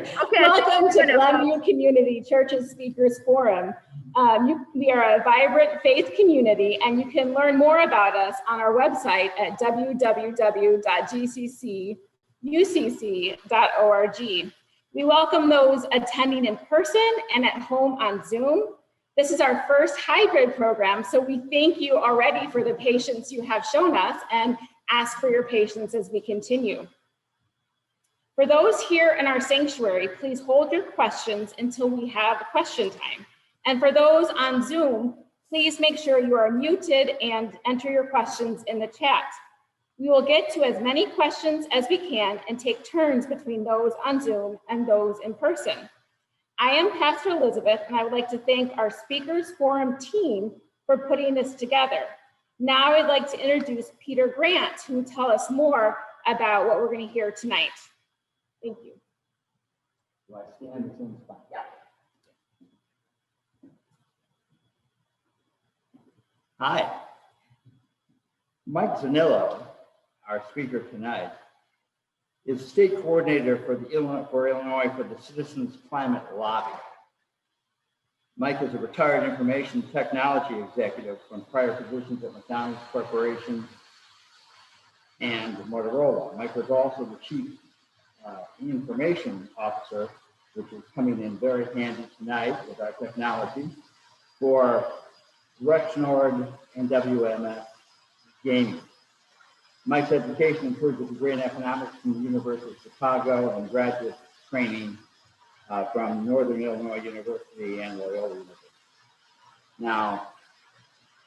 Okay, Welcome to Glenview Community Church's Speakers Forum. We are a vibrant faith community, and you can learn more about us on our website at www.gccucc.org. We welcome those attending in person and at home on Zoom. This is our first hybrid program, so we thank you already for the patience you have shown us and ask for your patience as we continue. For those here in our sanctuary, please hold your questions until we have question time. And for those on Zoom, please make sure you are muted and enter your questions in the chat. We will get to as many questions as we can and take turns between those on Zoom and those in person. I am Pastor Elizabeth, and I would like to thank our Speakers Forum team for putting this together. Now I'd like to introduce Peter Grant, who will tell us more about what we're going to hear tonight. Thank you. Do I stand in the same spot? Yeah. Hi. Mike Zanillo, our speaker tonight, is state coordinator for Illinois for the Citizens Climate Lobby. Mike is a retired information technology executive from prior positions at McDonald's Corporation and Motorola. Mike was also the chief information officer, which is coming in very handy tonight with our technology, for Rexnord and WMS Gaming. Mike's education includes a degree in economics from the University of Chicago and graduate training from Northern Illinois University and Loyola University. Now,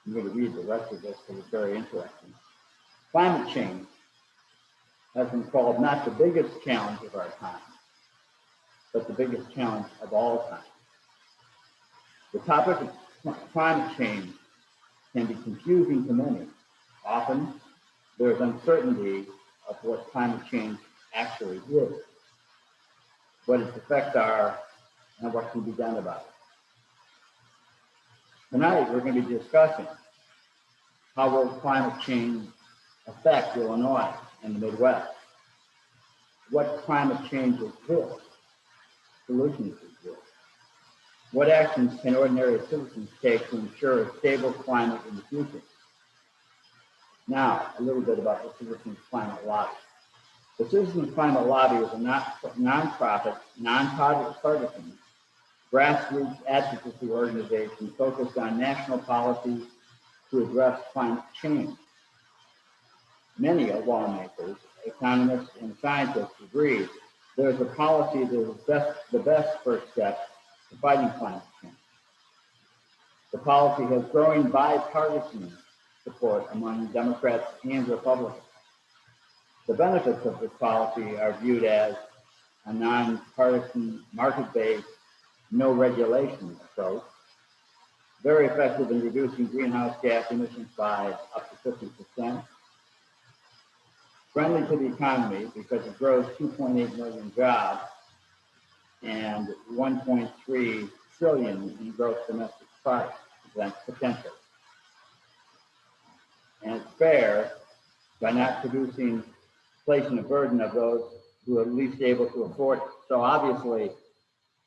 I'm going to read the rest of this because it's very interesting. Climate change has been called not the biggest challenge of our time, but the biggest challenge of all time. The topic of climate change can be confusing to many. Often, there's uncertainty of what climate change actually is, what its effects are, and what can be done about it. Tonight, we're going to be discussing how will climate change affect Illinois and the Midwest. What climate change exists? Solutions exist. What actions can ordinary citizens take to ensure a stable climate in the future? Now, a little bit about the Citizens Climate Lobby. The Citizens Climate Lobby is a nonprofit, nonpartisan, grassroots advocacy organization focused on national policies to address climate change. Many lawmakers, economists, and scientists agree there's a policy that is the best first step to fighting climate change. The policy has growing bipartisan support among Democrats and Republicans. The benefits of this policy are viewed as a nonpartisan, market-based, no regulation approach, very effective in reducing greenhouse gas emissions by up to 50%, friendly to the economy because it grows 2.8 million jobs and 1.3 trillion in gross domestic product potential. And it's fair by not placing a burden of those who are least able to afford it. So obviously,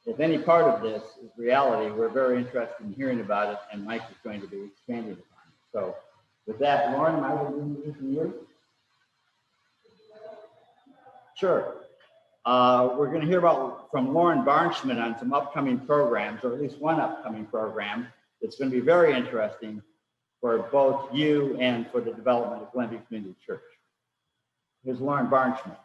if any part of this is reality, we're very interested in hearing about it, and Mike is going to be expanding upon it. So with that, Lauren, am I going to introduce you? Sure. We're going to hear from Lauren Barnschmidt on some upcoming programs, or at least one upcoming program that's going to be very interesting for both you and for the development of Glenview Community Church. Here's Lauren Barnschmidt.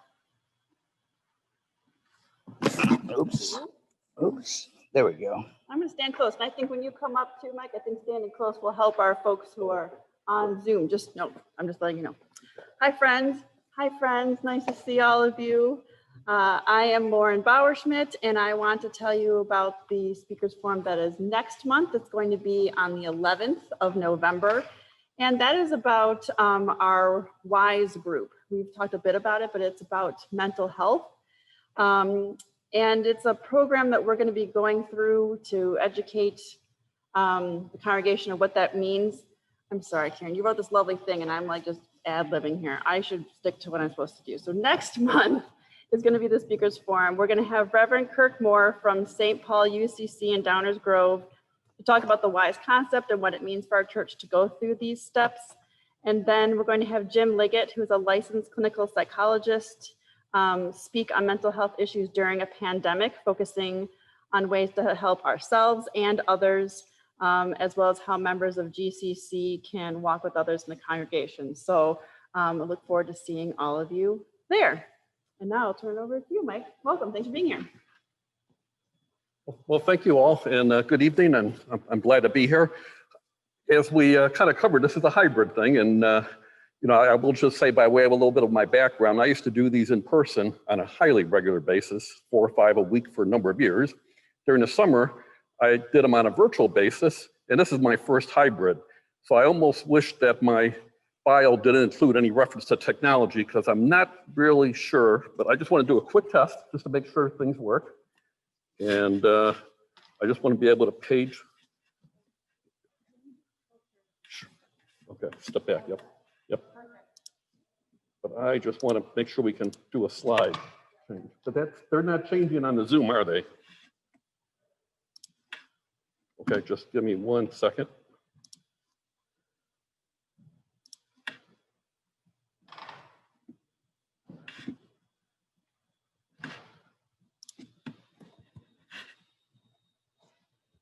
Oops, there we go. I'm going to stand close. And I think when you come up too, Mike, I think standing close will help our folks who are on Zoom. I'm just letting you know. Hi, friends. Nice to see all of you. I am Lauren Bauerschmidt, and I want to tell you about the Speakers Forum that is next month. It's going to be on the 11th of November, and that is about our WISE group. We've talked a bit about it, but it's about mental health. And it's a program that we're going to be going through to educate the congregation of what that means. I'm sorry, Karen, you wrote this lovely thing, and I'm like just ad-libbing here. I should stick to what I'm supposed to do. So next month is going to be the Speakers Forum. We're going to have Reverend Kirk Moore from St. Paul UCC in Downers Grove to talk about the WISE concept and what it means for our church to go through these steps. And then we're going to have Jim Liggett, who's a licensed clinical psychologist, speak on mental health issues during a pandemic, focusing on ways to help ourselves and others, as well as how members of GCC can walk with others in the congregation. So I look forward to seeing all of you there. And now I'll turn it over to you, Mike. Welcome. Thanks for being here. Well, thank you all, and good evening, and I'm glad to be here. As we kind of covered, this is a hybrid thing, and I will just say by way of a little bit of my background, I used to do these in person on a highly regular basis, 4 or 5 a week for a number of years. During the summer, I did them on a virtual basis, and this is my first hybrid. So I almost wish that my bio didn't include any reference to technology, because I'm not really sure, but I just want to do a quick test just to make sure things work. And I just want to be able to page. Okay, step back, yep. But I just want to make sure we can do a slide change. But they're not changing on the Zoom, are they? Okay, just give me 1 second.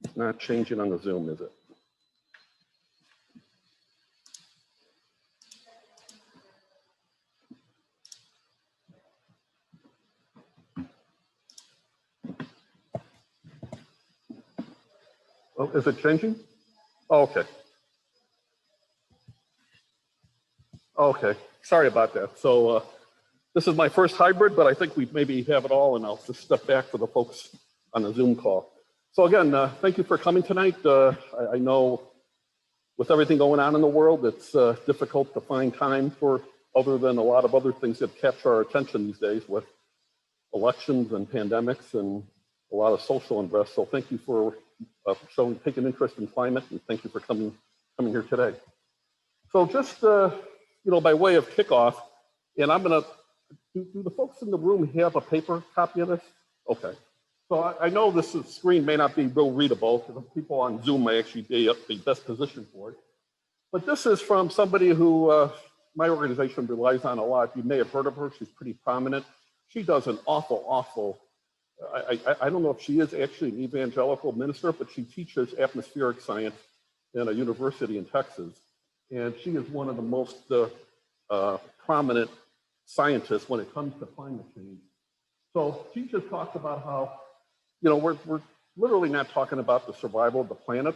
It's not changing on the Zoom, is it? Oh, is it changing? Oh, okay. Okay, sorry about that. So this is my first hybrid, but I think we maybe have it all, and I'll just step back for the folks on the Zoom call. So again, thank you for coming tonight. I know with everything going on in the world, it's difficult to find time for other than a lot of other things that capture our attention these days with elections and pandemics and a lot of social unrest. So thank you for taking interest in climate, and thank you for coming here today. So just by way of kickoff, and I'm gonna, do the folks in the room have a paper copy of this? Okay. So I know this screen may not be real readable, because people on Zoom may actually be the best position for it. But this is from somebody who my organization relies on a lot. You may have heard of her. She's pretty prominent. She does an awful, I don't know if she is actually an evangelical minister, but she teaches atmospheric science in a university in Texas. And she is one of the most prominent scientists when it comes to climate change. So she just talked about how, we're literally not talking about the survival of the planet.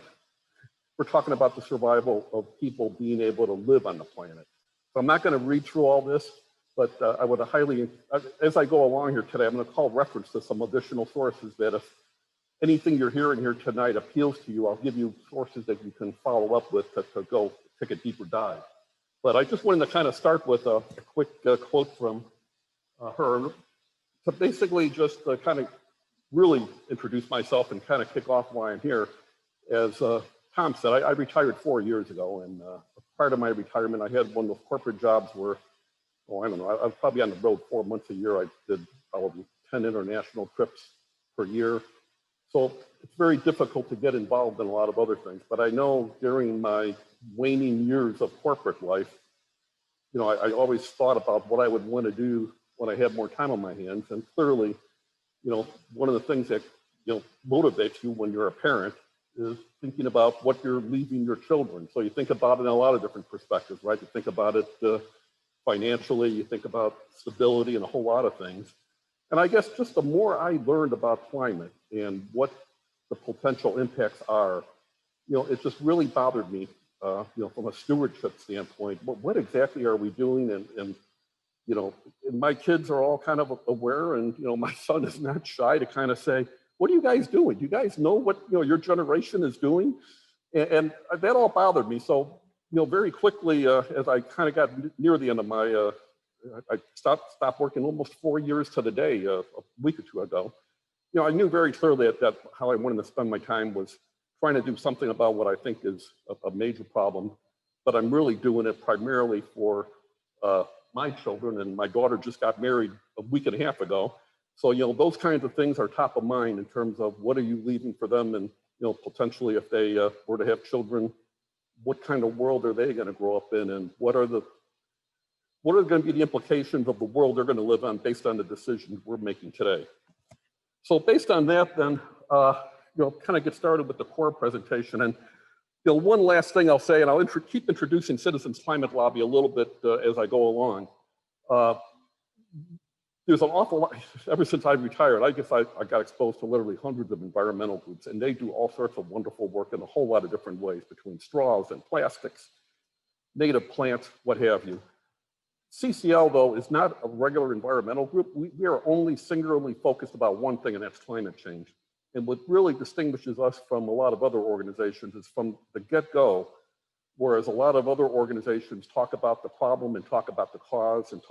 We're talking about the survival of people being able to live on the planet. So I'm not going to read through all this, but I would highly, as I go along here today, I'm going to call reference to some additional sources that if anything you're hearing here tonight appeals to you, I'll give you sources that you can follow up with to go take a deeper dive. But I just wanted to kind of start with a quick quote from her to basically just kind of really introduce myself and kind of kick off why I'm here. As Tom said, I retired 4 years ago, and part of my retirement, I had one of those corporate jobs where, I don't know, I was probably on the road 4 months a year. I did probably 10 international trips per year. So it's very difficult to get involved in a lot of other things. But I know during my waning years of corporate life, I always thought about what I would want to do when I had more time on my hands. And clearly, one of the things that, motivates you when you're a parent is thinking about what you're leaving your children. So you think about it in a lot of different perspectives, right? You think about it financially, you think about stability and a whole lot of things. And I guess just the more I learned about climate and what the potential impacts are, it just really bothered me, from a stewardship standpoint. What exactly are we doing? And my kids are all kind of aware, and my son is not shy to kind of say, what are you guys doing? Do you guys know what your generation is doing? And that all bothered me. So very quickly, as I kind of got near the end of my, I stopped working almost 4 years to the day a week or two ago. I knew very clearly that how I wanted to spend my time was trying to do something about what I think is a major problem, but I'm really doing it primarily for my children, and my daughter just got married a week and a half ago. So, those kinds of things are top of mind in terms of what are you leaving for them, and, potentially if they were to have children, what kind of world are they going to grow up in, and what are going to be the implications of the world they're going to live on based on the decisions we're making today. So based on that, then, kind of get started with the core presentation. And one last thing I'll say, and I'll keep introducing Citizens Climate Lobby a little bit as I go along. There's an awful lot, ever since I retired, I guess I got exposed to literally hundreds of environmental groups, and they do all sorts of wonderful work in a whole lot of different ways, between straws and plastics, native plants, what have you. CCL, though, is not a regular environmental group. We are only singularly focused about one thing, and that's climate change. And what really distinguishes us from a lot of other organizations is from the get-go, whereas a lot of other organizations talk about the problem and talk about the cause and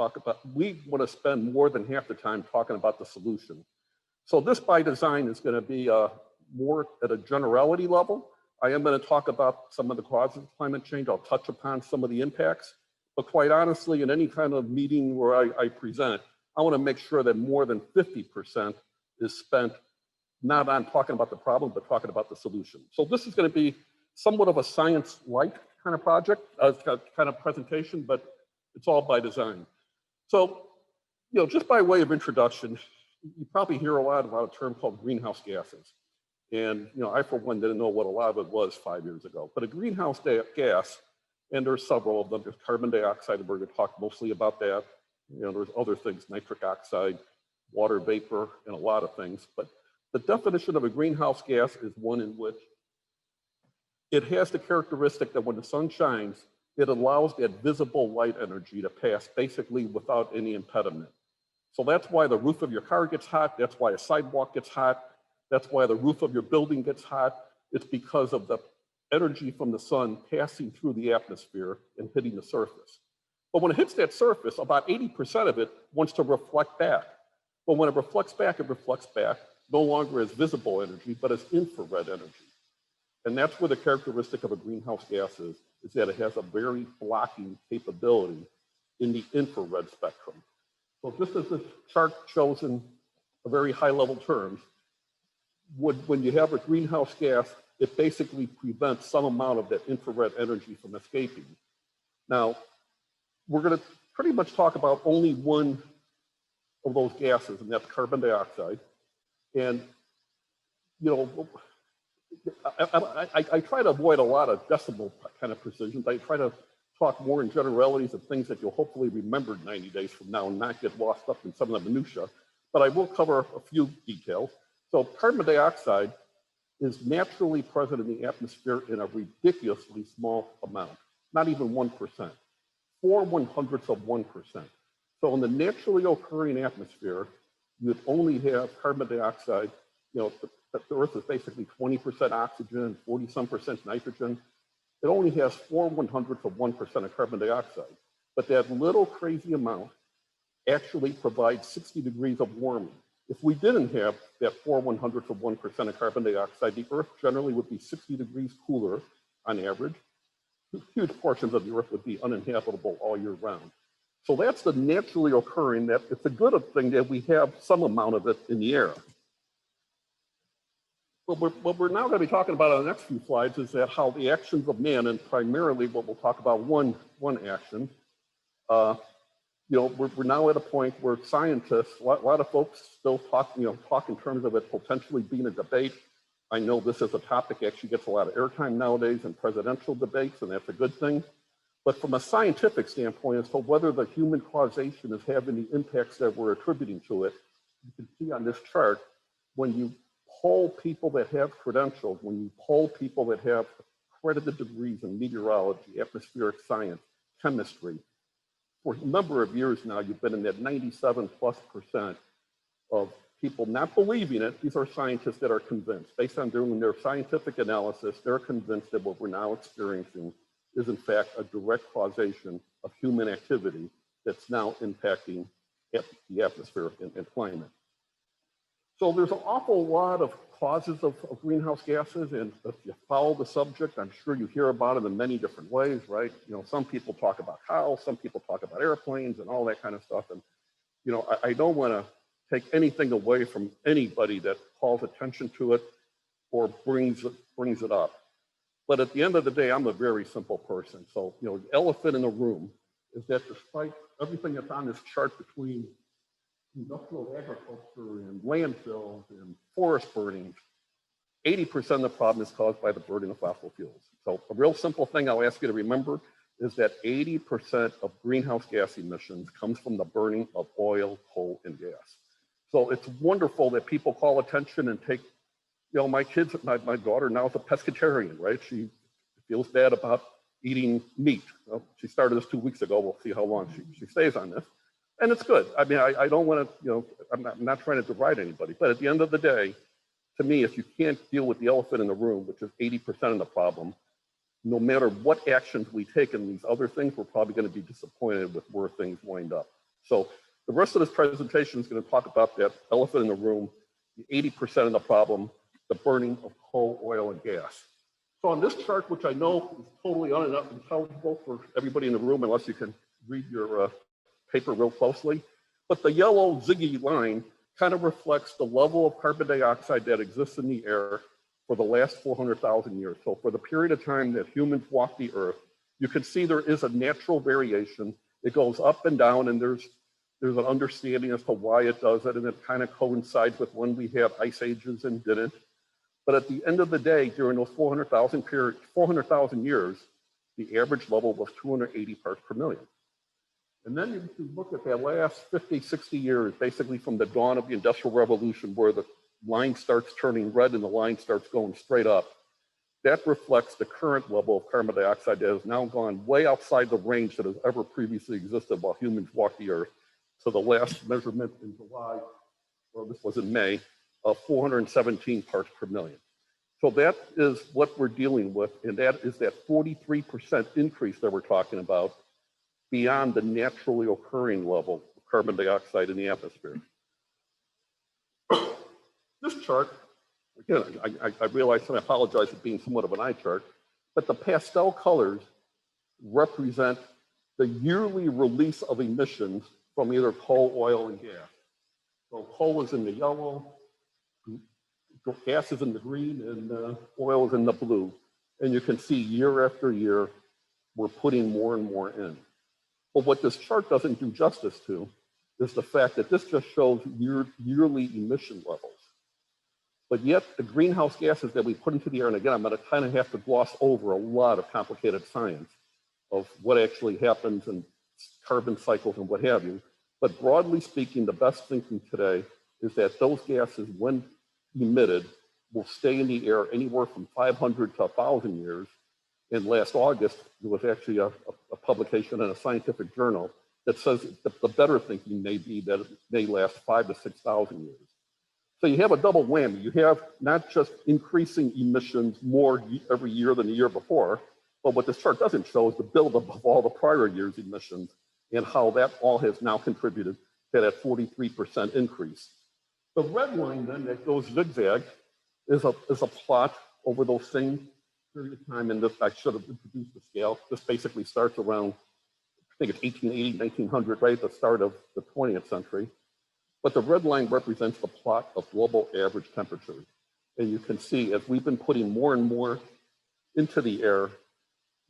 we want to spend more than half the time talking about the solution. So this by design is going to be more at a generality level. I am going to talk about some of the causes of climate change. I'll touch upon some of the impacts, but quite honestly, in any kind of meeting where I present, I want to make sure that more than 50% is spent not on talking about the problem, but talking about the solution. So this is going to be somewhat of a science-like kind of project, kind of presentation, but it's all by design. So, just by way of introduction, you probably hear a lot about a term called greenhouse gases. And, I, for one, didn't know what a lot of it was 5 years ago. But a greenhouse gas, and there's several of them, there's carbon dioxide, and we're going to talk mostly about that. There's other things, nitric oxide, water vapor, and a lot of things. But the definition of a greenhouse gas is one in which it has the characteristic that when the sun shines, it allows that visible light energy to pass basically without any impediment. So that's why the roof of your car gets hot. That's why a sidewalk gets hot. That's why the roof of your building gets hot. It's because of the energy from the sun passing through the atmosphere and hitting the surface. But when it hits that surface, about 80% of it wants to reflect back. But when it reflects back no longer as visible energy, but as infrared energy. And that's where the characteristic of a greenhouse gas is that it has a very blocking capability in the infrared spectrum. So just as the chart shows in a very high level terms, when you have a greenhouse gas, it basically prevents some amount of that infrared energy from escaping. Now, we're going to pretty much talk about only one of those gases, and that's carbon dioxide. And, I try to avoid a lot of decimal kind of precisions. I try to talk more in generalities of things that you'll hopefully remember 90 days from now and not get lost up in some of the minutia. But I will cover a few details. So carbon dioxide is naturally present in the atmosphere in a ridiculously small amount, not even 1%, 4/100ths of 1%. So in the naturally occurring atmosphere, you'd only have carbon dioxide, the Earth is basically 20% oxygen, 40-some% nitrogen. It only has 4/100ths of 1% of carbon dioxide. But that little crazy amount actually provides 60 degrees of warming. If we didn't have that 4/100ths of 1% of carbon dioxide, the Earth generally would be 60 degrees cooler on average. Huge portions of the Earth would be uninhabitable all year round. So that's the naturally occurring, that it's a good thing that we have some amount of it in the air. What we're now going to be talking about on the next few slides is that how the actions of man, and primarily what we'll talk about one action, we're now at a point where scientists, a lot of folks still talk in terms of it potentially being a debate. I know this is a topic that actually gets a lot of airtime nowadays in presidential debates, and that's a good thing. But from a scientific standpoint, as to whether the human causation is having the impacts that we're attributing to it, you can see on this chart, when you poll people that have credentials, when you poll people that have accredited degrees in meteorology, atmospheric science, chemistry, for a number of years now, you've been in that 97+% of people not believing it. These are scientists that are convinced. Based on doing their scientific analysis, they're convinced that what we're now experiencing is in fact a direct causation of human activity that's now impacting the atmosphere and climate. So there's an awful lot of causes of greenhouse gases, and if you follow the subject, I'm sure you hear about it in many different ways, right? You know, some people talk about cows, some people talk about airplanes and all that kind of stuff. And, you know, I don't want to take anything away from anybody that calls attention to it or brings it up. But at the end of the day, I'm a very simple person. So, you know, the elephant in the room is that despite everything that's on this chart between industrial agriculture and landfills and forest burning, 80% of the problem is caused by the burning of fossil fuels. So a real simple thing I'll ask you to remember is that 80% of greenhouse gas emissions comes from the burning of oil, coal, and gas. So it's wonderful that people call attention and take, you know, my kids, my daughter now is a pescatarian, right? She feels bad about eating meat. Well, she started this 2 weeks ago. We'll see how long she stays on this. And it's good. I mean, I don't want to, you know, I'm not trying to deride anybody, but at the end of the day, to me, if you can't deal with the elephant in the room, which is 80% of the problem, no matter what actions we take in these other things, we're probably going to be disappointed with where things wind up. So the rest of this presentation is going to talk about that elephant in the room, the 80% of the problem, the burning of coal, oil, and gas. So on this chart, which I know is totally unintelligible for everybody in the room, unless you can read your paper real closely, but the yellow ziggy line kind of reflects the level of carbon dioxide that exists in the air for the last 400,000 years. So for the period of time that humans walk the earth, you can see there is a natural variation. It goes up and down, and there's an understanding as to why it does it, and it kind of coincides with when we had ice ages and didn't. But at the end of the day, during those 400,000 years, the average level was 280 parts per million. And then if you look at that last 50, 60 years, basically from the dawn of the Industrial Revolution, where the line starts turning red and the line starts going straight up, that reflects the current level of carbon dioxide that has now gone way outside the range that has ever previously existed while humans walked the earth. So the last measurement in July, or this was in May, of 417 parts per million. So that is what we're dealing with, and that is that 43% increase that we're talking about beyond the naturally occurring level of carbon dioxide in the atmosphere. This chart, again, I realize and I apologize for being somewhat of an eye chart, but the pastel colors represent the yearly release of emissions from either coal, oil, and gas. So coal is in the yellow, gas is in the green, and oil is in the blue. And you can see year after year, we're putting more and more in. But what this chart doesn't do justice to is the fact that this just shows yearly emission levels. But yet the greenhouse gases that we put into the air, and again, I'm going to kind of have to gloss over a lot of complicated science of what actually happens in carbon cycles and what have you. But broadly speaking, the best thinking today is that those gases, when emitted, will stay in the air anywhere from 500 to 1,000 years. And last August, there was actually a publication in a scientific journal that says that the better thinking may be that it may last 5,000 to 6,000 years. So you have a double whammy. You have not just increasing emissions more every year than the year before, but what this chart doesn't show is the buildup of all the prior year's emissions and how that all has now contributed to that 43% increase. The red line then that goes zigzag is a plot over those same period of time, and this, I should have introduced the scale. This basically starts around, I think it's 1880, 1900, right at the start of the 20th century. But the red line represents the plot of global average temperature. And you can see as we've been putting more and more into the air,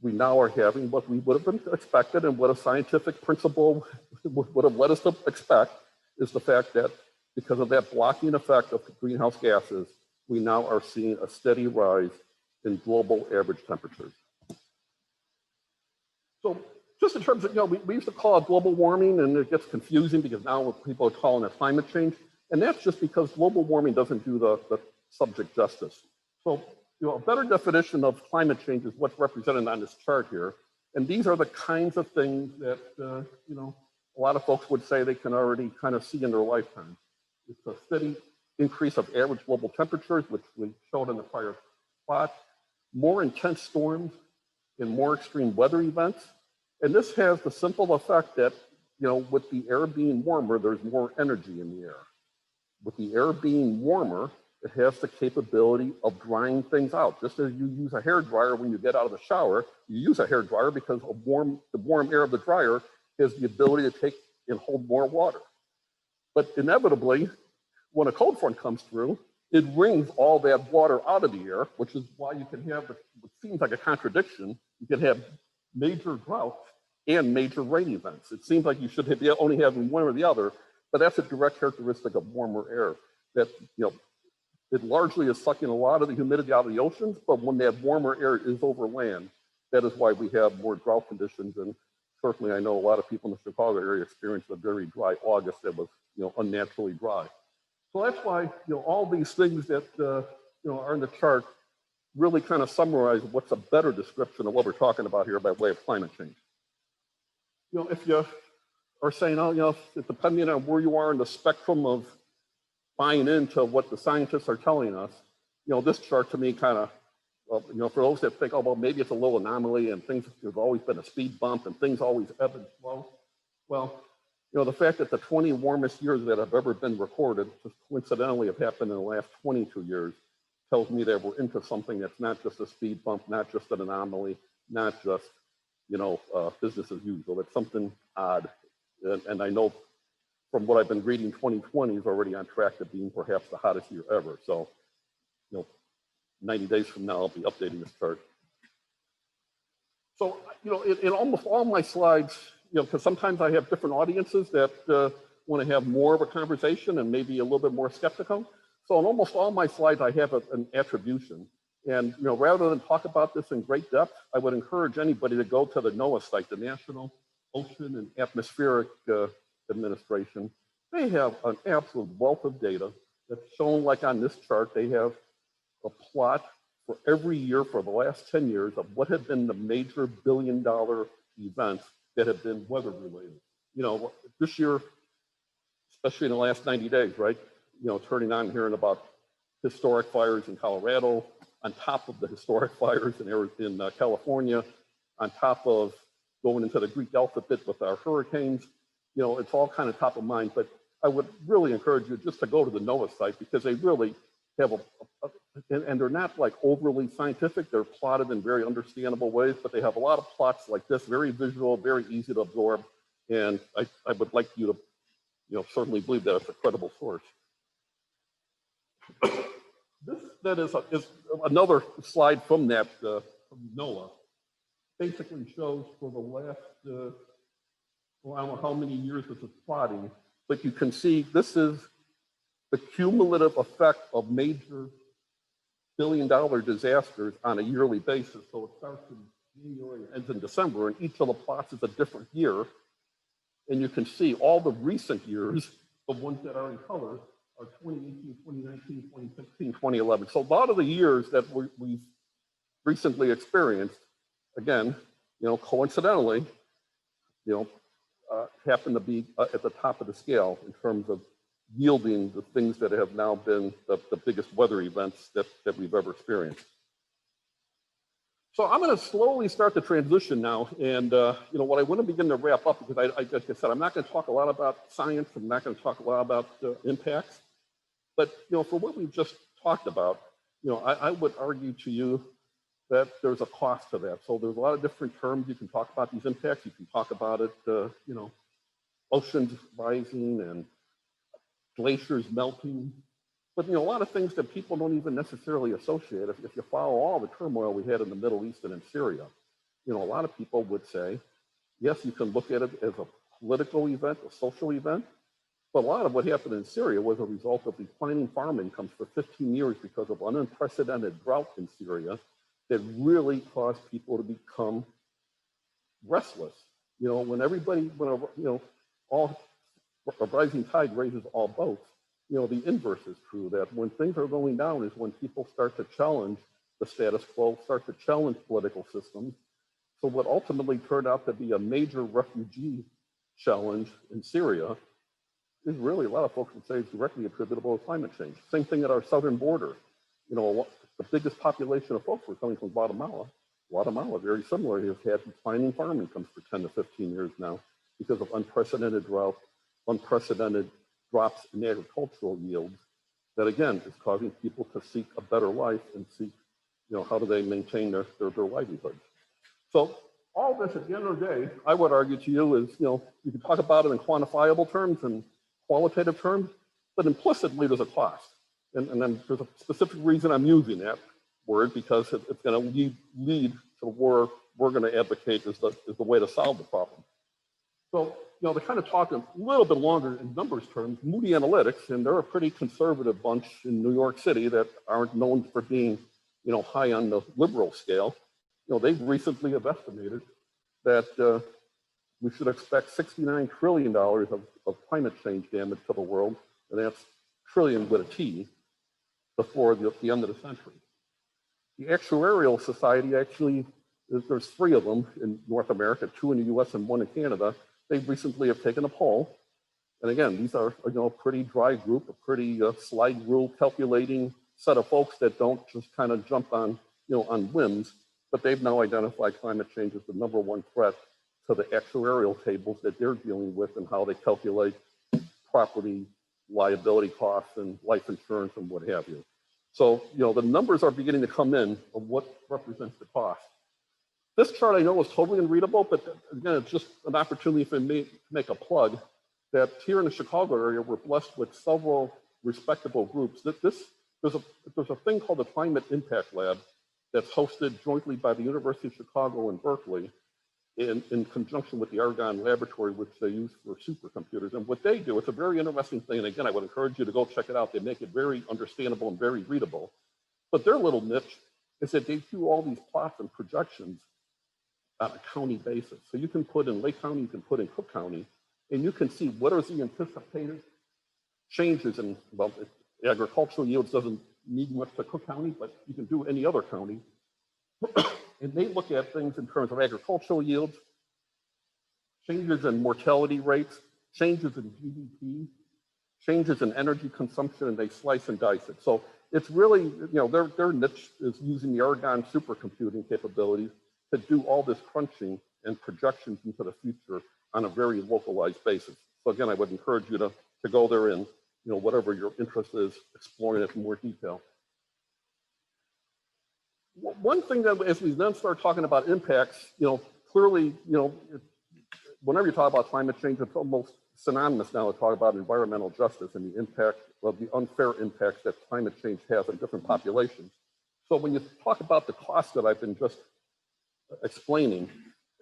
we now are having what we would have been expected and what a scientific principle would have led us to expect is the fact that because of that blocking effect of greenhouse gases, we now are seeing a steady rise in global average temperatures. So just in terms of, we used to call it global warming, and it gets confusing because now people are calling it climate change. And that's just because global warming doesn't do the subject justice. So, a better definition of climate change is what's represented on this chart here. And these are the kinds of things that, a lot of folks would say they can already kind of see in their lifetime. It's a steady increase of average global temperatures, which we showed in the prior plot, more intense storms and more extreme weather events. And this has the simple effect that, with the air being warmer, there's more energy in the air. with the air being warmer, it has the capability of drying things out. Just as you use a hair dryer when you get out of the shower, you use a hair dryer because the warm air of the dryer has the ability to take and hold more water. But inevitably, when a cold front comes through, it wrings all that water out of the air, which is why you can have what seems like a contradiction. You can have major droughts and major rain events. It seems like you should be only having one or the other, but that's a direct characteristic of warmer air. That, it largely is sucking a lot of the humidity out of the oceans, but when that warmer air is over land, that is why we have more drought conditions. And certainly I know a lot of people in the Chicago area experienced a very dry August that was, unnaturally dry. So that's why, all these things that, are in the chart really kind of summarize what's a better description of what we're talking about here by way of climate change. If you are saying, depending on where you are in the spectrum of buying into what the scientists are telling us, this chart to me kind of, for those that think, oh, well, maybe it's a little anomaly and there's always been a speed bump and things always ebb and flow. Well, the fact that the 20 warmest years that have ever been recorded, just coincidentally have happened in the last 22 years, tells me that we're into something that's not just a speed bump, not just an anomaly, not just, business as usual. It's something odd. And I know from what I've been reading, 2020 is already on track to being perhaps the hottest year ever. So, 90 days from now, I'll be updating this chart. So, in almost all my slides, because sometimes I have different audiences that want to have more of a conversation and maybe a little bit more skeptical. So in almost all my slides, I have an attribution. And rather than talk about this in great depth, I would encourage anybody to go to the NOAA site, the National Ocean and Atmospheric Administration. They have an absolute wealth of data that's shown, like on this chart. They have a plot for every year for the last 10 years of what have been the major billion-dollar events that have been weather related. This year, especially in the last 90 days, right? Turning on hearing about historic fires in Colorado, on top of the historic fires in California, on top of going into the Greek alphabet with our hurricanes. It's all kind of top of mind, but I would really encourage you just to go to the NOAA site because they really have and they're not like overly scientific. They're plotted in very understandable ways, but they have a lot of plots like this, very visual, very easy to absorb. And I would like you to, certainly believe that it's a credible source. This then is another slide from that, from NOAA. Basically shows for the last, I don't know how many years this is plotting, but you can see this is the cumulative effect of major billion-dollar disasters on a yearly basis. So it starts in January and ends in December, and each of the plots is a different year. And you can see all the recent years, the ones that are in color, are 2018, 2019, 2016, 2011. So a lot of the years that we've recently experienced, again, coincidentally, happen to be at the top of the scale in terms of yielding the things that have now been the biggest weather events that we've ever experienced. So I'm going to slowly start the transition now. And what I want to begin to wrap up, because like I said, I'm not going to talk a lot about science. I'm not going to talk a lot about impacts. But for what we've just talked about, I would argue to you that there's a cost to that. So there's a lot of different terms you can talk about these impacts. You can talk about it, oceans rising and glaciers melting. But a lot of things that people don't even necessarily associate. If you follow all the turmoil we had in the Middle East and in Syria, a lot of people would say, yes, you can look at it as a political event, a social event. But a lot of what happened in Syria was a result of declining farm incomes for 15 years because of an unprecedented drought in Syria that really caused people to become restless. When a rising tide raises all boats, the inverse is true, that when things are going down is when people start to challenge the status quo, start to challenge political systems. So what ultimately turned out to be a major refugee challenge in Syria is really, a lot of folks would say, is directly attributable to climate change. Same thing at our southern border. The biggest population of folks were coming from Guatemala. Guatemala, very similar, has had declining farm incomes for 10 to 15 years now because of unprecedented drought, unprecedented drops in agricultural yields that, again, is causing people to seek a better life and seek, how do they maintain their livelihood. So all this, at the end of the day, I would argue to you is, you can talk about it in quantifiable terms and qualitative terms, but implicitly there's a cost. And then there's a specific reason I'm using that word, because it's going to lead to where we're going to advocate is the way to solve the problem. So, to kind of talk a little bit longer in numbers terms, Moody Analytics, and they're a pretty conservative bunch in New York City that aren't known for being, high on the liberal scale. They've recently have estimated that we should expect $69 trillion of climate change damage to the world, and that's trillion with a T, before the end of the century. The Actuarial Society actually, there's 3 of them in North America, 2 in the US and 1 in Canada. They recently have taken a poll. And again, these are a pretty dry group, a pretty slide rule calculating set of folks that don't just kind of jump on, on whims, but they've now identified climate change as the #1 threat to the actuarial tables that they're dealing with and how they calculate property liability costs and life insurance and what have you. So, the numbers are beginning to come in of what represents the cost. This chart I know is totally unreadable, but again, it's just an opportunity for me to make a plug that here in the Chicago area, we're blessed with several respectable groups. There's a thing called the Climate Impact Lab that's hosted jointly by the University of Chicago and Berkeley in conjunction with the Argonne Laboratory, which they use for supercomputers. And what they do, it's a very interesting thing. And again, I would encourage you to go check it out. They make it very understandable and very readable. But their little niche is that they do all these plots and projections on a county basis. So you can put in Lake County, you can put in Cook County, and you can see what are the anticipated changes in, well, agricultural yields doesn't need much to Cook County, but you can do any other county. And they look at things in terms of agricultural yields, changes in mortality rates, changes in GDP, changes in energy consumption, and they slice and dice it. So it's really, their niche is using the Argonne supercomputing capabilities to do all this crunching and projections into the future on a very localized basis. So again, I would encourage you to go there and, whatever your interest is, exploring it in more detail. One thing that as we then start talking about impacts, clearly, whenever you talk about climate change, it's almost synonymous now to talk about environmental justice and the impact of the unfair impacts that climate change has on different populations. So when you talk about the cost that I've been just explaining,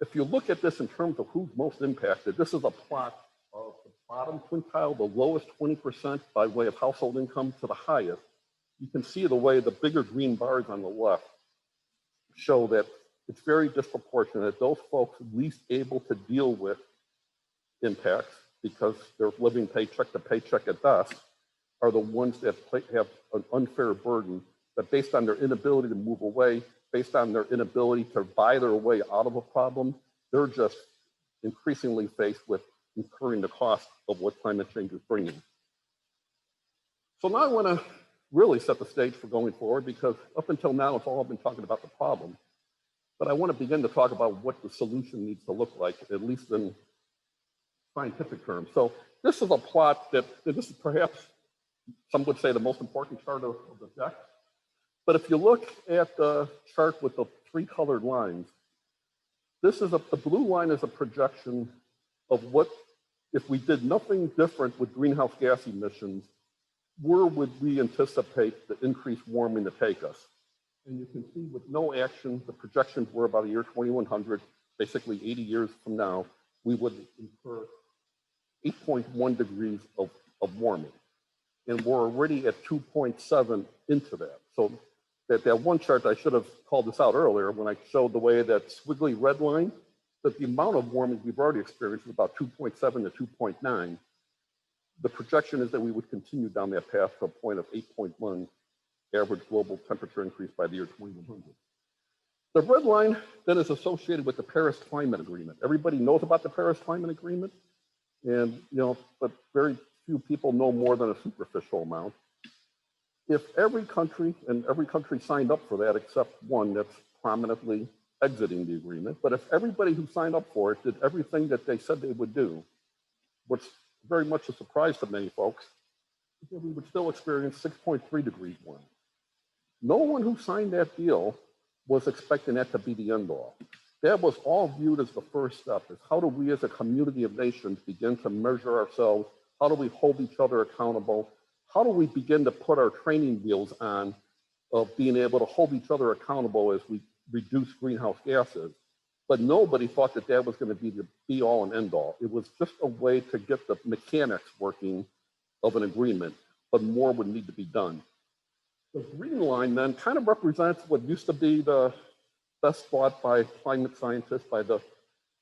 if you look at this in terms of who's most impacted, this is a plot of the bottom quintile, the lowest 20% by way of household income to the highest. You can see the way the bigger green bars on the left show that it's very disproportionate. Those folks least able to deal with impacts because they're living paycheck to paycheck at best are the ones that have an unfair burden that based on their inability to move away, based on their inability to buy their way out of a problem, they're just increasingly faced with incurring the cost of what climate change is bringing. So now I want to really set the stage for going forward, because up until now, it's all been talking about the problem. But I want to begin to talk about what the solution needs to look like, at least in scientific terms. So this is a plot that this is perhaps, some would say, the most important chart of the deck. But if you look at the chart with the 3 colored lines, this is the blue line is a projection of what, if we did nothing different with greenhouse gas emissions, where would we anticipate the increased warming to take us? And you can see with no action, the projections were about the year 2100, basically 80 years from now, we would incur 8.1 degrees of warming. And we're already at 2.7 into that. So that one chart, I should have called this out earlier when I showed the way that squiggly red line, that the amount of warming we've already experienced is about 2.7 to 2.9. The projection is that we would continue down that path to a point of 8.1 average global temperature increase by the year 2100. The red line then is associated with the Paris Climate Agreement. Everybody knows about the Paris Climate Agreement, and but very few people know more than a superficial amount. If every country signed up for that except one that's prominently exiting the agreement, but if everybody who signed up for it did everything that they said they would do, what's very much a surprise to many folks, is that we would still experience 6.3 degrees warming. No one who signed that deal was expecting that to be the end all. That was all viewed as the first step, is how do we as a community of nations begin to measure ourselves? How do we hold each other accountable? How do we begin to put our training wheels on of being able to hold each other accountable as we reduce greenhouse gases? But nobody thought that that was going to be the be all and end all. It was just a way to get the mechanics working of an agreement, but more would need to be done. The green line then kind of represents what used to be the best thought by climate scientists, by the,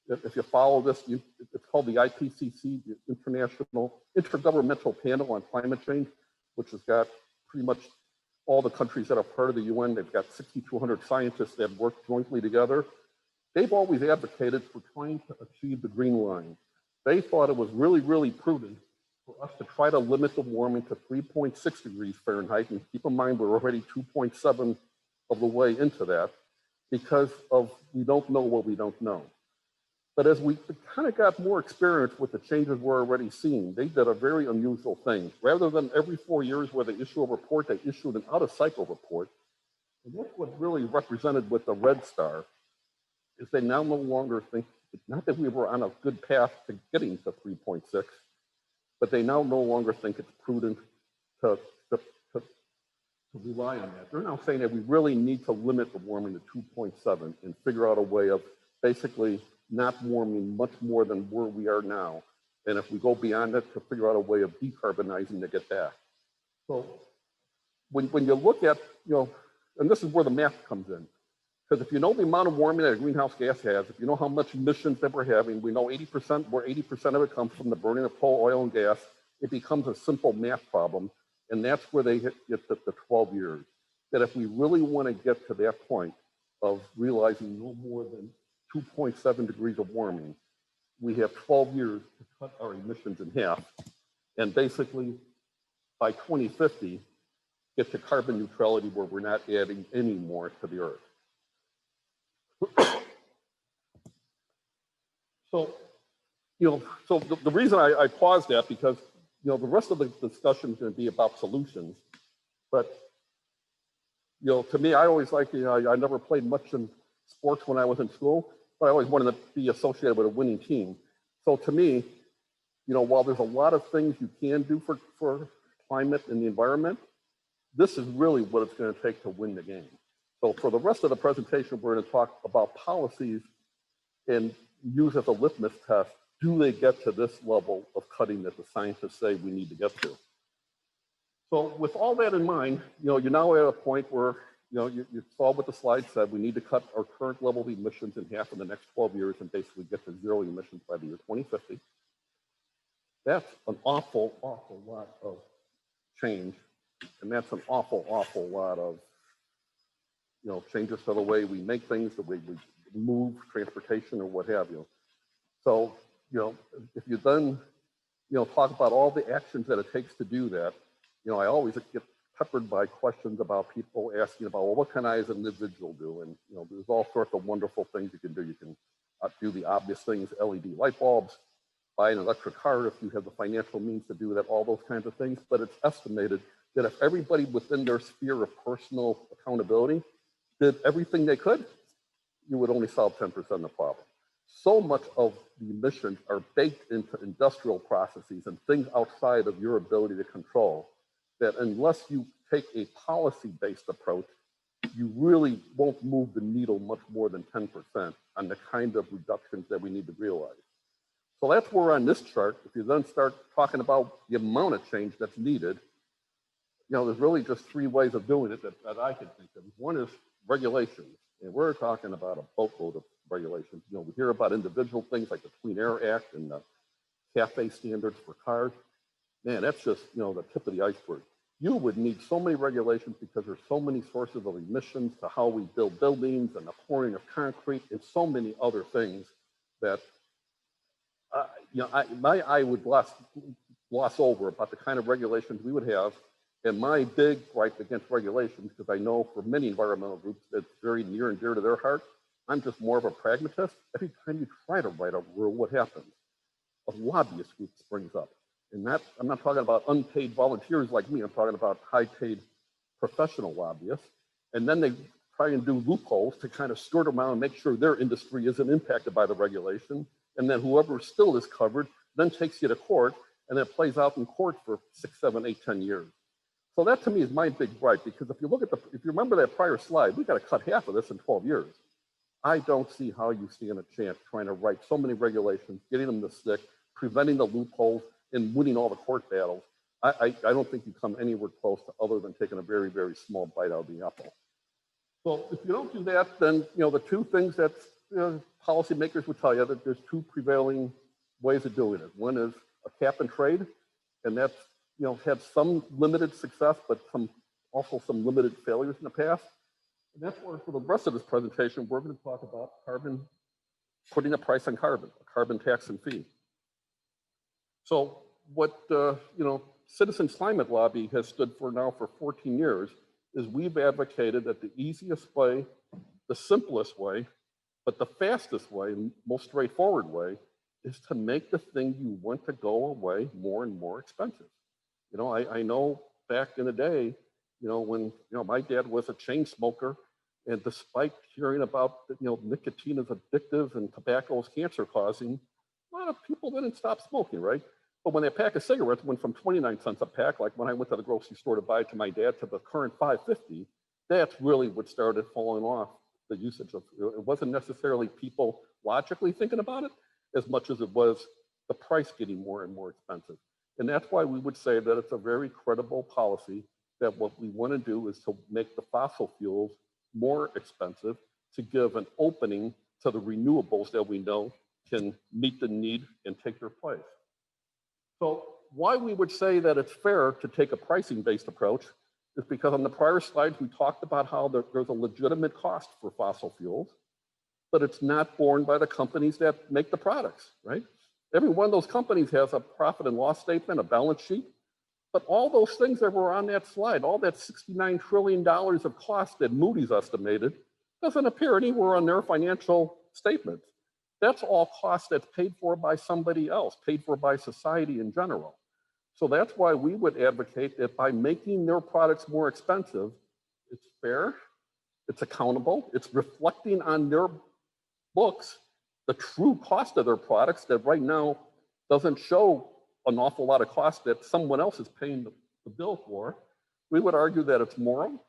if you follow this, it's called the IPCC, the International Intergovernmental Panel on Climate Change, which has got pretty much all the countries that are part of the UN. They've got 6,200 scientists that work jointly together. They've always advocated for trying to achieve the green line. They thought it was really, really prudent for us to try to limit the warming to 3.6 degrees Fahrenheit. And keep in mind, we're already 2.7 of the way into that because of we don't know what we don't know. But as we kind of got more experience with the changes we're already seeing, they did a very unusual thing. Rather than every 4 years where they issue a report, they issued an out-of-cycle report. And that's what really represented with the red star, is they now no longer think, not that we were on a good path to getting to 3.6, but they now no longer think it's prudent to rely on that. They're now saying that we really need to limit the warming to 2.7 and figure out a way of basically not warming much more than where we are now. And if we go beyond it, to figure out a way of decarbonizing to get back. So when you look at, and this is where the math comes in. Because if you know the amount of warming that a greenhouse gas has, if you know how much emissions that we're having, we know 80%, where 80% of it comes from the burning of coal, oil, and gas, it becomes a simple math problem. And that's where they hit the 12 years. That if we really want to get to that point of realizing no more than 2.7 degrees of warming, we have 12 years to cut our emissions in half. And basically, by 2050, get to carbon neutrality where we're not adding any more to the earth. So, the reason I paused that, because, the rest of the discussion is going to be about solutions. But, to me, I always like, I never played much in sports when I was in school, but I always wanted to be associated with a winning team. So to me, while there's a lot of things you can do for climate and the environment, this is really what it's going to take to win the game. So for the rest of the presentation, we're going to talk about policies and use as a litmus test, do they get to this level of cutting that the scientists say we need to get to? So with all that in mind, you're now at a point where, you saw what the slide said, we need to cut our current level of emissions in half in the next 12 years and basically get to zero emissions by the year 2050. That's an awful, awful lot of change. And that's an awful, awful lot of changes to the way we make things, the way we move transportation or what have you. So, if you then, talk about all the actions that it takes to do that, I always get peppered by questions about people asking about, well, what can I as an individual do? And, there's all sorts of wonderful things you can do. You can do the obvious things, LED light bulbs, buy an electric car if you have the financial means to do that, all those kinds of things. But it's estimated that if everybody within their sphere of personal accountability did everything they could, you would only solve 10% of the problem. So much of the emissions are baked into industrial processes and things outside of your ability to control, that unless you take a policy-based approach, you really won't move the needle much more than 10% on the kind of reductions that we need to realize. So that's where on this chart, if you then start talking about the amount of change that's needed, there's really just three ways of doing it that I can think of. One is regulations, and we're talking about a boatload of regulations. We hear about individual things like the Clean Air Act and the CAFE standards for cars. Man, that's just, the tip of the iceberg. You would need so many regulations because there's so many sources of emissions to how we build buildings and the pouring of concrete and so many other things that, my eye would gloss over about the kind of regulations we would have. And my big gripe against regulations, because I know for many environmental groups it's very near and dear to their heart, I'm just more of a pragmatist. Every time you try to write a rule, what happens? A lobbyist group springs up. And that, I'm not talking about unpaid volunteers like me, I'm talking about high-paid professional lobbyists. And then they try and do loopholes to kind of skirt around and make sure their industry isn't impacted by the regulation. And then whoever still is covered then takes you to court, and it plays out in court for 6, 7, 8, 10 years. So that to me is my big gripe, because if you look at if you remember that prior slide, we got to cut half of this in 12 years. I don't see how you stand a chance trying to write so many regulations, getting them to stick, preventing the loopholes, and winning all the court battles. I don't think you come anywhere close to other than taking a very, very small bite out of the apple. So if you don't do that, then the two things that policymakers would tell you that there's two prevailing ways of doing it. One is a cap and trade, and that's had some limited success, but also some limited failures in the past. And that's where, for the rest of this presentation, we're going to talk about putting a price on carbon, a carbon tax and fee. So what Citizens Climate Lobby has stood for now for 14 years is we've advocated that the easiest way, the simplest way, but the fastest way, most straightforward way, is to make the thing you want to go away more and more expensive. I know back in the day, when my dad was a chain smoker, and despite hearing about nicotine is addictive and tobacco is cancer causing, a lot of people didn't stop smoking, right? But when that pack of cigarettes went from 29 cents a pack, like when I went to the grocery store to buy to my dad, to the current $5.50, that's really what started falling off the usage of. It wasn't necessarily people logically thinking about it as much as it was the price getting more and more expensive. And that's why we would say that it's a very credible policy that what we want to do is to make the fossil fuels more expensive, to give an opening to the renewables that we know can meet the need and take their place. So why we would say that it's fair to take a pricing-based approach is because on the prior slides, we talked about how there's a legitimate cost for fossil fuels, but it's not borne by the companies that make the products, right? Every one of those companies has a profit and loss statement, a balance sheet, but all those things that were on that slide, all that $69 trillion of cost that Moody's estimated, doesn't appear anywhere on their financial statements. That's all cost that's paid for by somebody else, paid for by society in general. So that's why we would advocate that by making their products more expensive, it's fair, it's accountable, it's reflecting on their books the true cost of their products that right now doesn't show an awful lot of cost that someone else is paying the bill for. We would argue that it's moral.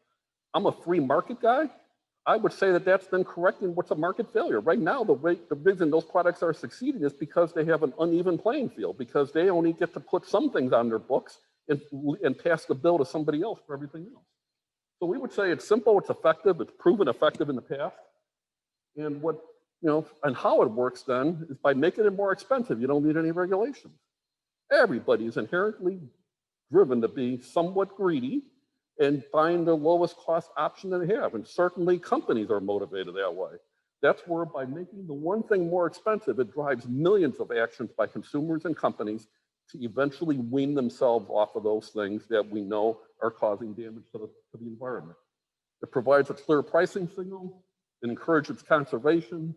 I'm a free market guy. I would say that that's then correcting what's a market failure. Right now, the reason those products are succeeding is because they have an uneven playing field, because they only get to put some things on their books and pass the bill to somebody else for everything else. So we would say it's simple, it's effective, it's proven effective in the past. And and how it works then is by making it more expensive. You don't need any regulations. Everybody is inherently driven to be somewhat greedy and find the lowest cost option that they have. And certainly companies are motivated that way. That's where by making the one thing more expensive, it drives millions of actions by consumers and companies to eventually wean themselves off of those things that we know are causing damage to the environment. It provides a clear pricing signal, it encourages conservation,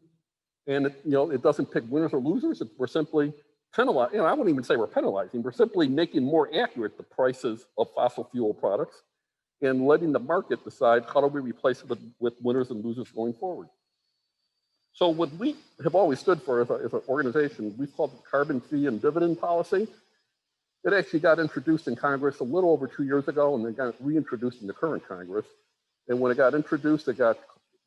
and it doesn't pick winners or losers. We're simply penalizing, I wouldn't even say we're penalizing, we're simply making more accurate the prices of fossil fuel products and letting the market decide how do we replace it with winners and losers going forward. So what we have always stood for as an organization, we've called it Carbon Fee and Dividend policy. It actually got introduced in Congress a little over 2 years ago, and it got reintroduced in the current Congress. And when it got introduced, it got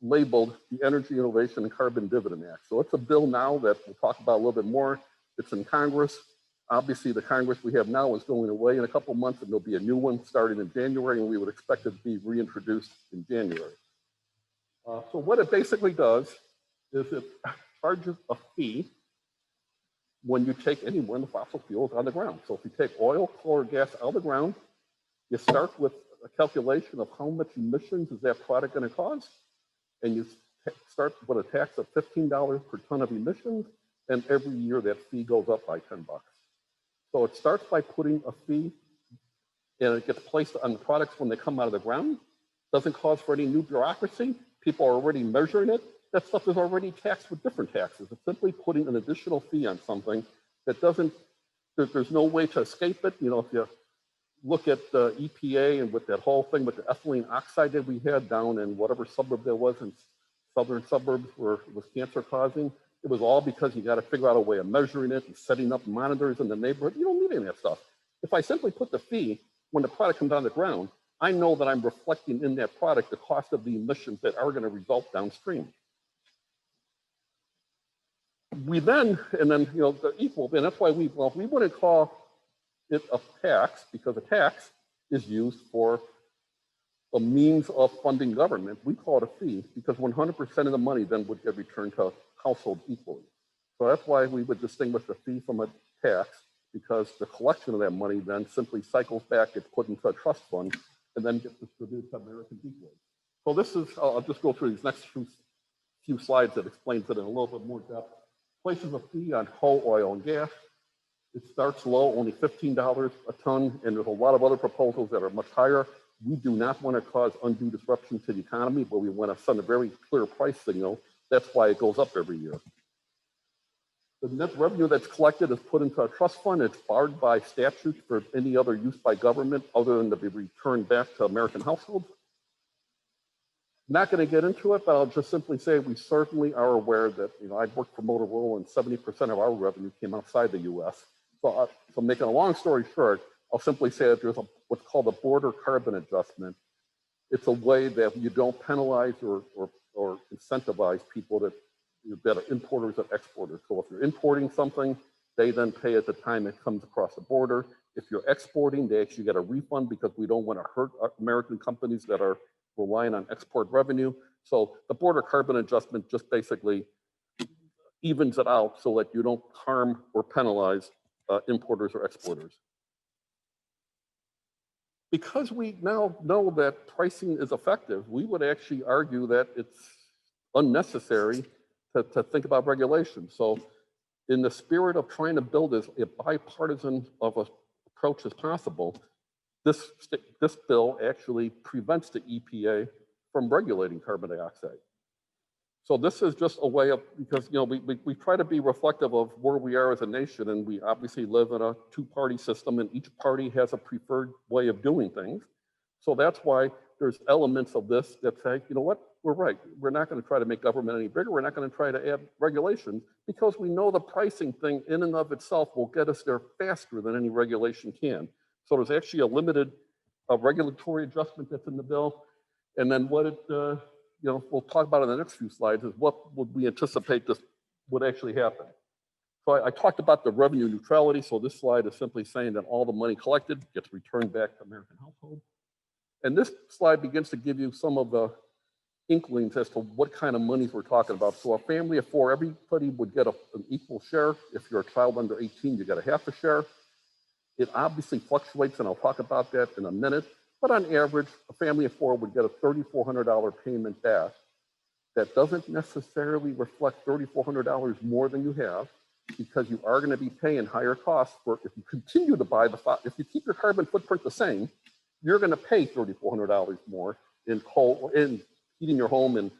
labeled the Energy Innovation and Carbon Dividend Act. So it's a bill now that we'll talk about a little bit more. It's in Congress. Obviously, the Congress we have now is going away in a couple of months, and there'll be a new one starting in January, and we would expect it to be reintroduced in January. So what it basically does is it charges a fee when you take any one of the fossil fuels out of the ground. So if you take oil, coal, or gas out of the ground, you start with a calculation of how much emissions is that product going to cause, and you start with a tax of $15 per ton of emissions, and every year that fee goes up by $10. So it starts by putting a fee, and it gets placed on the products when they come out of the ground. Doesn't cause for any new bureaucracy. People are already measuring it. That stuff is already taxed with different taxes. It's simply putting an additional fee on something that doesn't there's no way to escape it. You know, if you look at the EPA and with that whole thing with the ethylene oxide that we had down in whatever suburb there was in southern suburbs where it was cancer causing, it was all because you got to figure out a way of measuring it and setting up monitors in the neighborhood. You don't need any of that stuff. If I simply put the fee when the product comes on the ground, I know that I'm reflecting in that product the cost of the emissions that are going to result downstream. We then, and then, you know, the equal, and that's why we wouldn't call it a tax, because a tax is used for a means of funding government. We call it a fee because 100% of the money then would get returned to households equally. So that's why we would distinguish a fee from a tax, because the collection of that money then simply cycles back, gets put into a trust fund, and then gets distributed to Americans equally. So this is, I'll just go through these next few slides that explains it in a little bit more depth. Places a fee on coal, oil, and gas. It starts low, only $15 a ton, and there's a lot of other proposals that are much higher. We do not want to cause undue disruption to the economy, but we want to send a very clear price signal. That's why it goes up every year. The net revenue that's collected is put into a trust fund. It's barred by statute for any other use by government other than to be returned back to American households. Not going to get into it, but I'll just simply say we certainly are aware that, you know, I've worked for Motorola and 70% of our revenue came outside the US. So making a long story short, I'll simply say that there's what's called a border carbon adjustment. It's a way that you don't penalize or incentivize people that are importers and exporters. So if you're importing something, they then pay at the time it comes across the border. If you're exporting, they actually get a refund because we don't want to hurt American companies that are relying on export revenue. So the border carbon adjustment just basically evens it out so that you don't harm or penalize importers or exporters. Because we now know that pricing is effective, we would actually argue that it's unnecessary to think about regulation. So in the spirit of trying to build as a bipartisan of an approach as possible, this bill actually prevents the EPA from regulating carbon dioxide. So this is just a way of, because, you know, we try to be reflective of where we are as a nation, and we obviously live in a two-party system, and each party has a preferred way of doing things. So that's why there's elements of this that say, you know what, we're right. We're not going to try to make government any bigger. We're not going to try to add regulations because we know the pricing thing in and of itself will get us there faster than any regulation can. So there's actually a limited regulatory adjustment that's in the bill. And then what it, you know, we'll talk about in the next few slides is what would we anticipate this would actually happen. So I talked about the revenue neutrality. So this slide is simply saying that all the money collected gets returned back to American households. And this slide begins to give you some of the inklings as to what kind of monies we're talking about. So a family of four, everybody would get an equal share. If you're a child under 18, you get a half a share. It obviously fluctuates, and I'll talk about that in a minute. But on average, a family of four would get a $3,400 payment back. That doesn't necessarily reflect $3,400 more than you have, because you are going to be paying higher costs for, if you continue to buy if you keep your carbon footprint the same, you're going to pay $3,400 more in coal, in heating your home and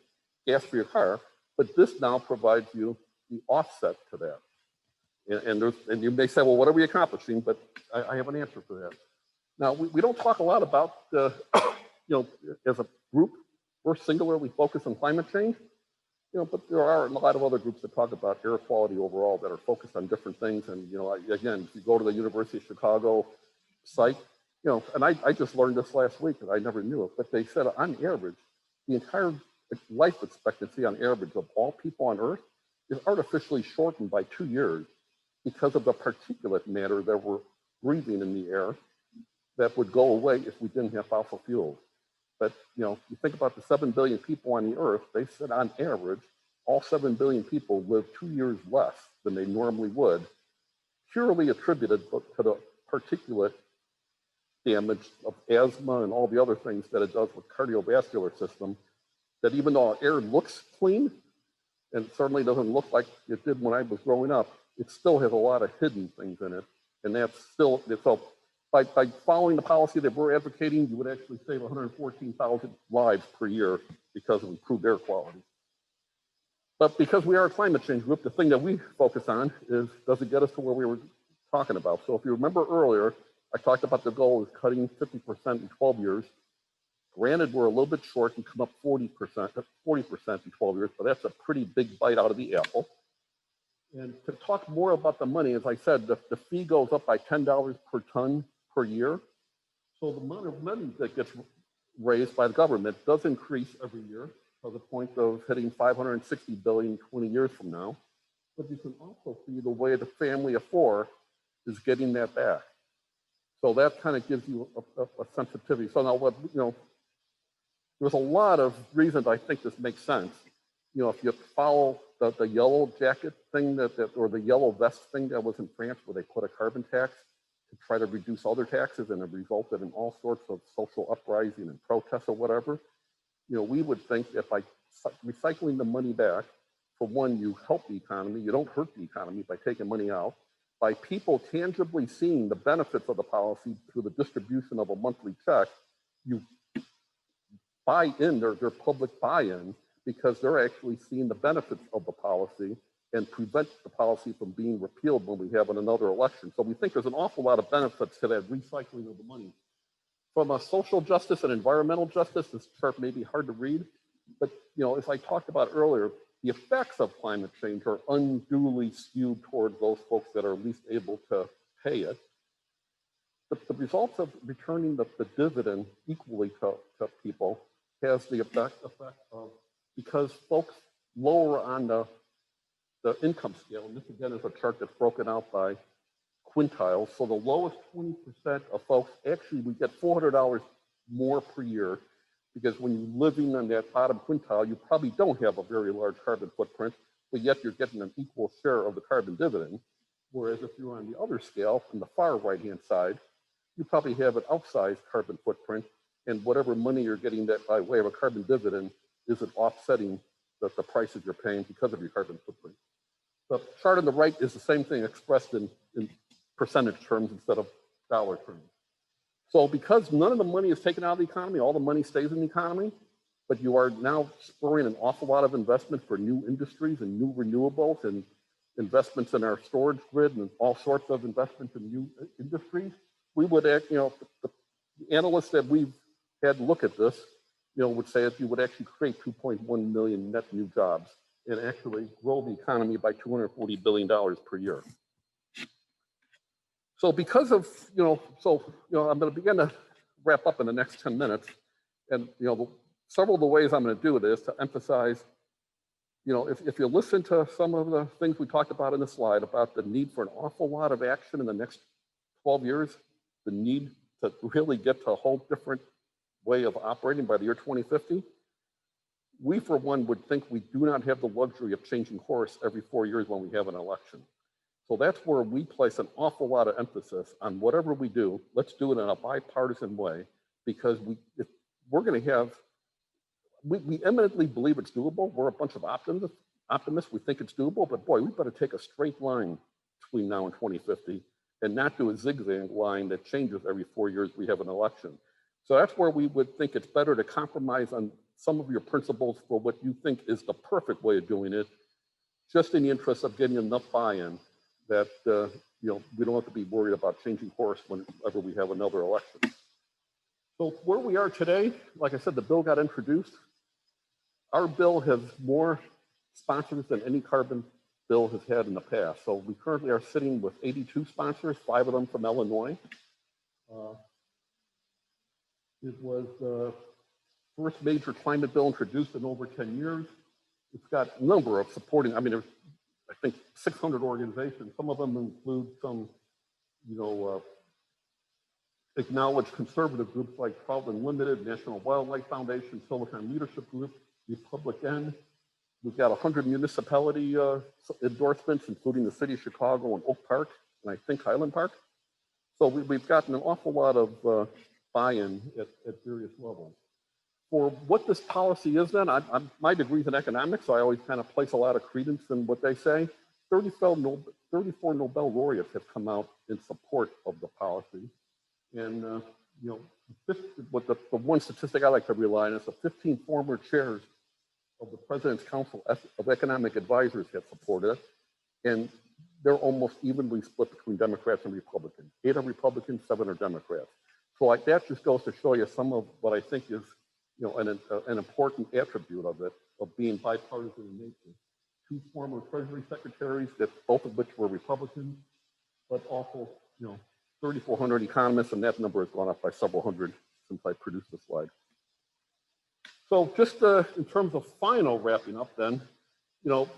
gas for your car. But this now provides you the offset to that. And you may say, well, what are we accomplishing? But I have an answer for that. Now, we don't talk a lot about, you know, as a group, we're singularly focused on climate change, you know, but there are a lot of other groups that talk about air quality overall that are focused on different things. And, you know, again, if you go to the University of Chicago site, you know, and I just learned this last week and I never knew it, but they said on average, the entire life expectancy on average of all people on Earth is artificially shortened by 2 years because of the particulate matter that we're breathing in the air that would go away if we didn't have fossil fuels. But, you know, you think about the 7 billion people on the Earth, they said on average, all 7 billion people live 2 years less than they normally would, purely attributed to the particulate damage of asthma and all the other things that it does with cardiovascular system, that even though our air looks clean, and it certainly doesn't look like it did when I was growing up, it still has a lot of hidden things in it. And that's still, so by following the policy that we're advocating, you would actually save 114,000 lives per year because of improved air quality. But because we are a climate change group, the thing that we focus on is, does it get us to where we were talking about. So if you remember earlier, I talked about the goal is cutting 50% in 12 years. Granted, we're a little bit short and come up 40% in 12 years, but that's a pretty big bite out of the apple. And to talk more about the money, as I said, the fee goes up by $10 per ton per year. So the amount of money that gets raised by the government does increase every year to the point of hitting $560 billion 20 years from now. But you can also see the way the family of four is getting that back. So that kind of gives you a sensitivity. So now, what, you know, there's a lot of reasons I think this makes sense. You know, if you follow the yellow jacket thing or the yellow vest thing that was in France, where they put a carbon tax to try to reduce other taxes, and it resulted in all sorts of social uprising and protests or whatever. You know, we would think that by recycling the money back, for one, you help the economy, you don't hurt the economy by taking money out. By people tangibly seeing the benefits of the policy through the distribution of a monthly check, you buy in their public buy-in, because they're actually seeing the benefits of the policy and prevent the policy from being repealed when we have another election. So we think there's an awful lot of benefits to that recycling of the money. From a social justice and environmental justice, this chart may be hard to read, but you know, as I talked about earlier, the effects of climate change are unduly skewed towards those folks that are least able to pay it. But the results of returning the dividend equally to people has the effect of, because folks lower on the income scale, and this again is a chart that's broken out by quintiles. So the lowest 20% of folks actually would get $400 more per year, because when you're living on that bottom quintile, you probably don't have a very large carbon footprint, but yet you're getting an equal share of the carbon dividend. Whereas if you're on the other scale, on the far right-hand side, you probably have an outsized carbon footprint, and whatever money you're getting that by way of a carbon dividend isn't offsetting the prices you're paying because of your carbon footprint. The chart on the right is the same thing expressed in percentage terms instead of dollar terms. So because none of the money is taken out of the economy, all the money stays in the economy, but you are now spurring an awful lot of investment for new industries and new renewables and investments in our storage grid and all sorts of investments in new industries, we would, you know, the analysts that we've had look at this, you know, would say that you would actually create 2.1 million net new jobs and actually grow the economy by $240 billion per year. So because of, I'm going to begin to wrap up in the next 10 minutes. And, several of the ways I'm going to do it is to emphasize, if you listen to some of the things we talked about in the slide about the need for an awful lot of action in the next 12 years, the need to really get to a whole different way of operating by the year 2050, we, for one, would think we do not have the luxury of changing course every 4 years when we have an election. So that's where we place an awful lot of emphasis on whatever we do, let's do it in a bipartisan way, because we're going to have, we eminently believe it's doable. We're a bunch of optimists. We think it's doable, but boy, we better take a straight line between now and 2050 and not do a zigzag line that changes every 4 years we have an election. So that's where we would think it's better to compromise on some of your principles for what you think is the perfect way of doing it, just in the interest of getting enough buy-in that we don't have to be worried about changing course whenever we have another election. So where we are today, like I said, the bill got introduced. Our bill has more sponsors than any carbon bill has had in the past. So we currently are sitting with 82 sponsors, 5 of them from Illinois. It was the first major climate bill introduced in over 10 years. It's got a number of supporting, there's, I think, 600 organizations. Some of them include some, acknowledged conservative groups like Trout Unlimited, National Wildlife Foundation, Silicon Leadership Group, Republican. We've got 100 municipality endorsements, including the city of Chicago and Oak Park, and I think Highland Park. So we've gotten an awful lot of buy-in at various levels. For what this policy is then, my degree's in economics, so I always kind of place a lot of credence in what they say. 34 Nobel laureates have come out in support of the policy. And, the one statistic I like to rely on is the 15 former chairs of the President's Council of Economic Advisors have supported it. And they're almost evenly split between Democrats and Republicans. 8 are Republicans, 7 are Democrats. So like that just goes to show you some of what I think is, you know, an important attribute of it, of being bipartisan in nature. 2 former Treasury secretaries, that both of which were Republicans, but also, you know, 3,400 economists, and that number has gone up by several hundred since I produced the slide. So just in terms of final wrapping up then, you know,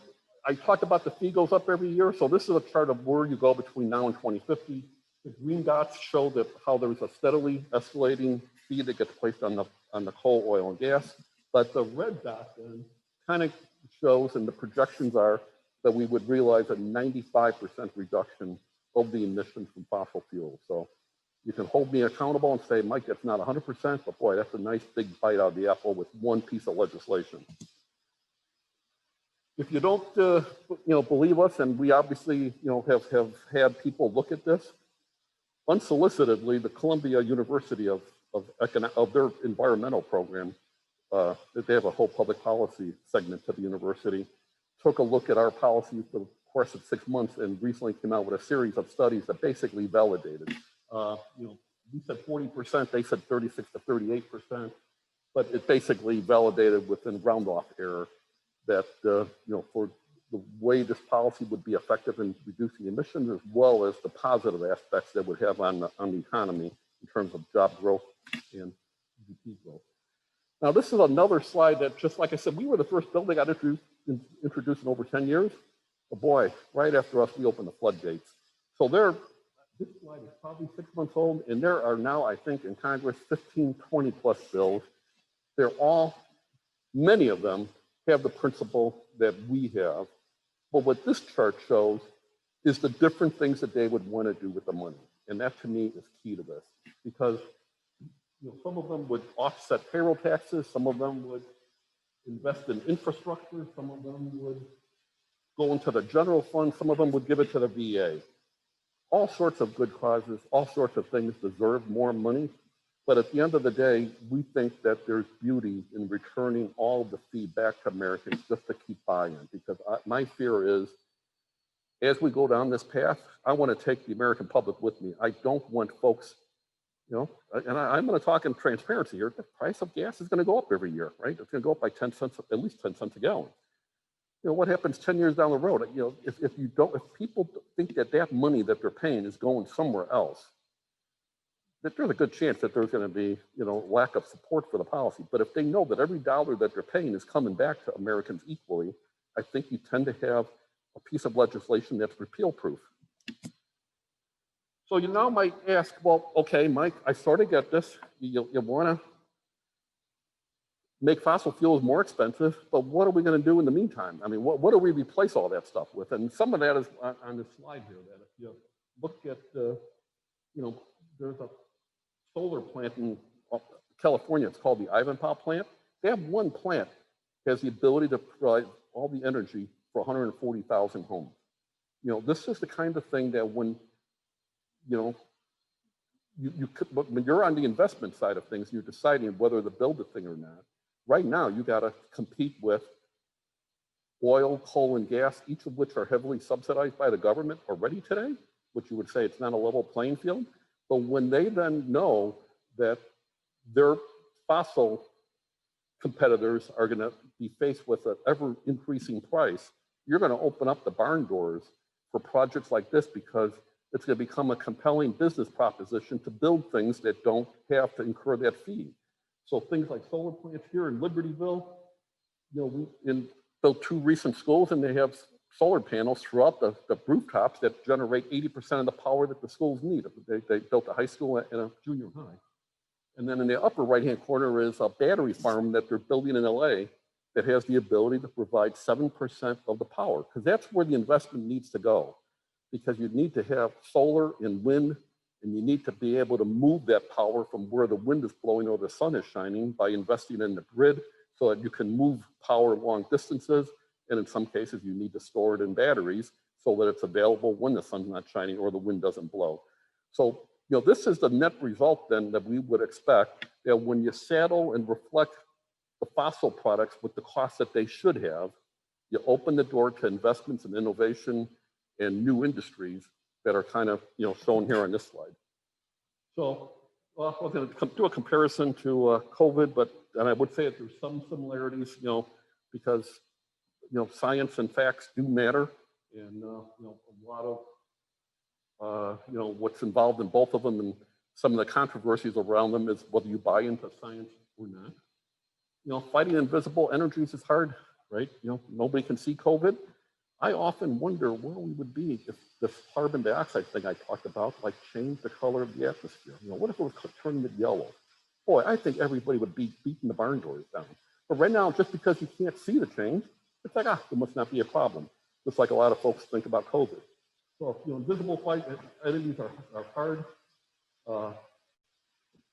I talked about the fee goes up every year. So this is a chart of where you go between now and 2050. The green dots show that how there's a steadily escalating fee that gets placed on the coal, oil, and gas. But the red dot then kind of shows, and the projections are that we would realize a 95% reduction of the emissions from fossil fuels. So you can hold me accountable and say, Mike, that's not 100%, but boy, that's a nice big bite out of the apple with one piece of legislation. If you don't, you know, believe us, and we obviously, you know, have had people look at this, unsolicitedly, the Columbia University of their environmental program, that they have a whole public policy segment to the university, took a look at our policies for the course of 6 months and recently came out with a series of studies that basically validated. You know, we said 40%, they said 36 to 38%, but it basically validated within round-off error that, you know, for the way this policy would be effective in reducing emissions, as well as the positive aspects that would have on the economy in terms of job growth and GDP growth. Now, this is another slide that, just like I said, we were the first bill that got introduced in over 10 years. But boy, right after us, we opened the floodgates. So this slide is probably 6 months old, and there are now, I think, in Congress, 15, 20 plus bills. They're all, many of them have the principle that we have. But what this chart shows is the different things that they would want to do with the money. And that, to me, is key to this. Because, you know, some of them would offset payroll taxes, some of them would invest in infrastructure, some of them would go into the general fund, some of them would give it to the VA. All sorts of good causes, all sorts of things deserve more money. But at the end of the day, we think that there's beauty in returning all of the fee back to Americans just to keep buy-in. Because my fear is, as we go down this path, I want to take the American public with me. I don't want folks, you know, and I'm going to talk in transparency here. The price of gas is going to go up every year, right? It's going to go up by 10 cents, at least 10 cents a gallon. You know, what happens 10 years down the road? You know, if people think that that money that they're paying is going somewhere else, that there's a good chance that there's going to be, you know, lack of support for the policy. But if they know that every dollar that they're paying is coming back to Americans equally, I think you tend to have a piece of legislation that's repeal-proof. So you now might ask, well, okay, Mike, I sort of get this. You want to make fossil fuels more expensive, but what are we going to do in the meantime? I mean, what do we replace all that stuff with? And some of that is on this slide here. That if you look at, you know, there's a solar plant in California. It's called the Ivanpah plant. They have one plant that has the ability to provide all the energy for 140,000 homes. You know, this is the kind of thing that when, you know, when you're on the investment side of things, you're deciding whether to build the thing or not. Right now, you got to compete with oil, coal, and gas, each of which are heavily subsidized by the government already today, which you would say it's not a level playing field. But when they then know that their fossil competitors are going to be faced with an ever-increasing price, you're going to open up the barn doors for projects like this, because it's going to become a compelling business proposition to build things that don't have to incur that fee. So things like solar plants here in Libertyville, you know, we built 2 recent schools, and they have solar panels throughout the rooftops that generate 80% of the power that the schools need. They built a high school and a junior high. And then in the upper right-hand corner is a battery farm that they're building in LA that has the ability to provide 7% of the power, because that's where the investment needs to go. Because you need to have solar and wind, and you need to be able to move that power from where the wind is blowing or the sun is shining by investing in the grid so that you can move power long distances. And in some cases, you need to store it in batteries so that it's available when the sun's not shining or the wind doesn't blow. So, you know, this is the net result then that we would expect, that when you saddle and reflect the fossil products with the costs that they should have, you open the door to investments and innovation and new industries that are kind of, shown here on this slide. So we're going to do a comparison to COVID, and I would say that there's some similarities, because, science and facts do matter, and, a lot of, what's involved in both of them and some of the controversies around them is whether you buy into science or not. Fighting invisible energies is hard, right? Nobody can see COVID. I often wonder where we would be if this carbon dioxide thing I talked about, like, changed the color of the atmosphere. What if it was turning it yellow? Boy, I think everybody would be beating the barn doors down. But right now, just because you can't see the change, it's like, there must not be a problem. Just like a lot of folks think about COVID. So, invisible fight enemies are hard.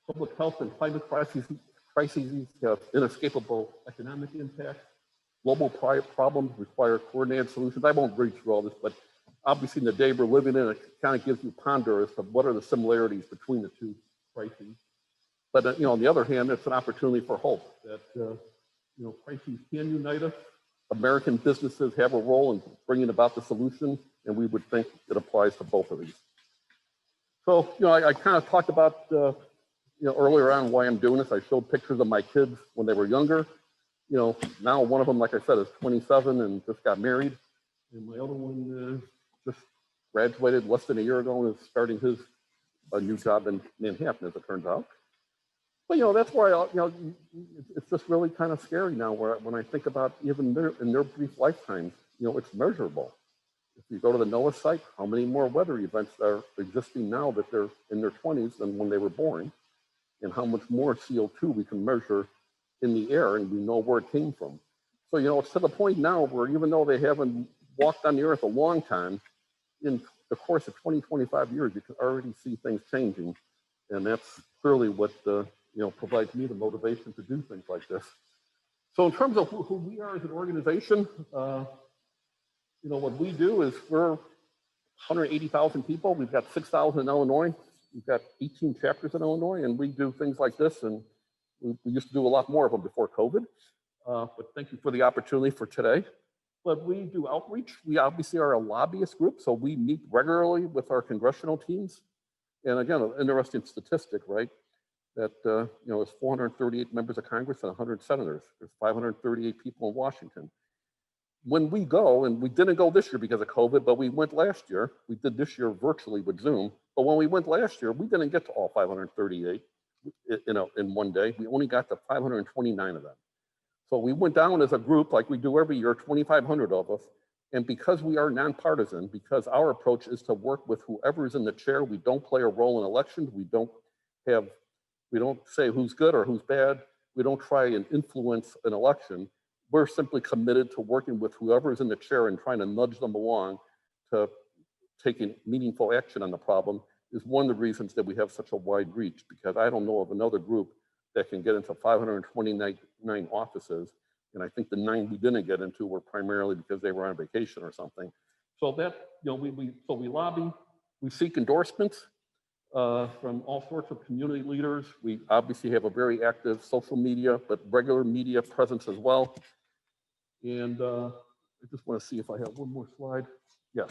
Public health and climate crises have inescapable economic impact. Global problems require coordinated solutions. I won't read through all this, but obviously in the day we're living in, it kind of gives you ponder as to what are the similarities between the two crises. But on the other hand, it's an opportunity for hope that crises can unite us. American businesses have a role in bringing about the solution, and we would think it applies to both of these. So, I kind of talked about, earlier on why I'm doing this. I showed pictures of my kids when they were younger. Now one of them, like I said, is 27 and just got married. And my other one just graduated less than a year ago and is starting his new job in Manhattan, as it turns out. But, that's why, it's just really kind of scary now when I think about even in their brief lifetimes, it's measurable. If you go to the NOAA site, how many more weather events are existing now that they're in their 20s than when they were born, and how much more CO2 we can measure in the air, and we know where it came from. So, it's to the point now where even though they haven't walked on the earth a long time, in the course of 20, 25 years, you can already see things changing. And that's clearly what, provides me the motivation to do things like this. So in terms of who we are as an organization, what we do is we're 180,000 people. We've got 6,000 in Illinois. We've got 18 chapters in Illinois, and we do things like this. And we used to do a lot more of them before COVID. But thank you for the opportunity for today. But we do outreach. We obviously are a lobbyist group, so we meet regularly with our congressional teams. And again, an interesting statistic, right? That, there's 438 members of Congress and 100 senators. There's 538 people in Washington. When we go, and we didn't go this year because of COVID, but we went last year. We did this year virtually with Zoom. But when we went last year, we didn't get to all 538, in one day. We only got to 529 of them. So we went down as a group, like we do every year, 2,500 of us. And because we are nonpartisan, because our approach is to work with whoever is in the chair, we don't play a role in elections. We don't say who's good or who's bad. We don't try and influence an election. We're simply committed to working with whoever is in the chair and trying to nudge them along to taking meaningful action on the problem is one of the reasons that we have such a wide reach, because I don't know of another group that can get into 529 offices. And I think the 9 we didn't get into were primarily because they were on vacation or something. So that, we lobby, we seek endorsements from all sorts of community leaders. We obviously have a very active social media, but regular media presence as well. And I just want to see if I have one more slide. Yes.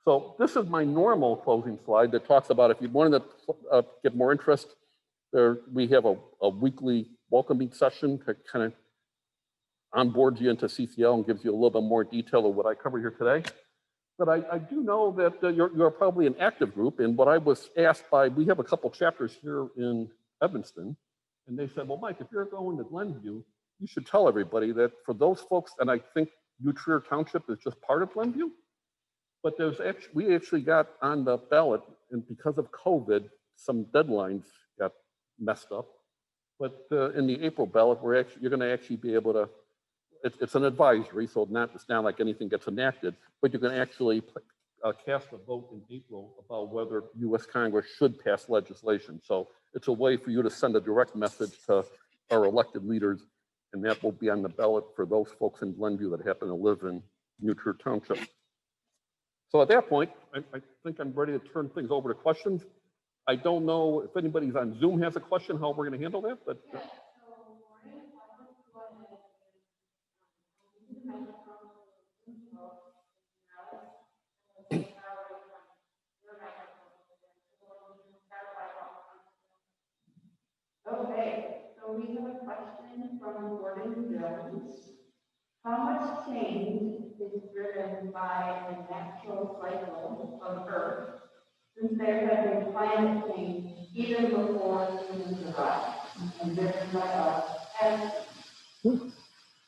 So this is my normal closing slide that talks about if you wanted to get more interest, we have a weekly welcoming session to kind of onboard you into CCL and gives you a little bit more detail of what I cover here today. But I do know that you're probably an active group. And what I was asked by, we have a couple chapters here in Evanston, and they said, well, Mike, if you're going to Glenview, you should tell everybody that for those folks, and I think New Trier Township is just part of Glenview, but we actually got on the ballot, and because of COVID, some deadlines got messed up. But in the April ballot, you're going to actually be able to, it's an advisory, so it's not like anything gets enacted, but you can actually cast a vote in April about whether U.S. Congress should pass legislation. So it's a way for you to send a direct message to our elected leaders, and that will be on the ballot for those folks in Glenview that happen to live in New Trier Township. So at that point, I think I'm ready to turn things over to questions. I don't know if anybody's on Zoom has a question, how we're going to handle that, but. Okay, so we have a question from Gordon Jones. How much change is driven by the natural cycle of Earth since there has been climate change even before humans arrived and driven by us as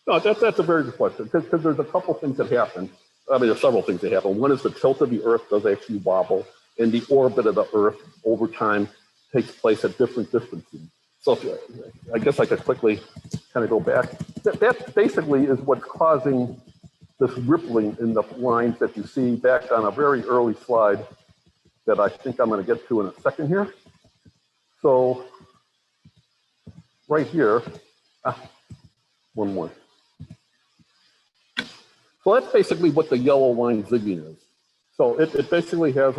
No, that's a very good question because there's a couple things that happen. I mean, there's several things that happen. One is the tilt of the Earth does actually wobble, and the orbit of the Earth over time takes place at different distances. So I guess I could quickly kind of go back. That basically is what's causing this rippling in the lines that you see back on a very early slide that I think I'm going to get to in a second here. So right here, one more. So that's basically what the yellow line zigging is. So it basically has,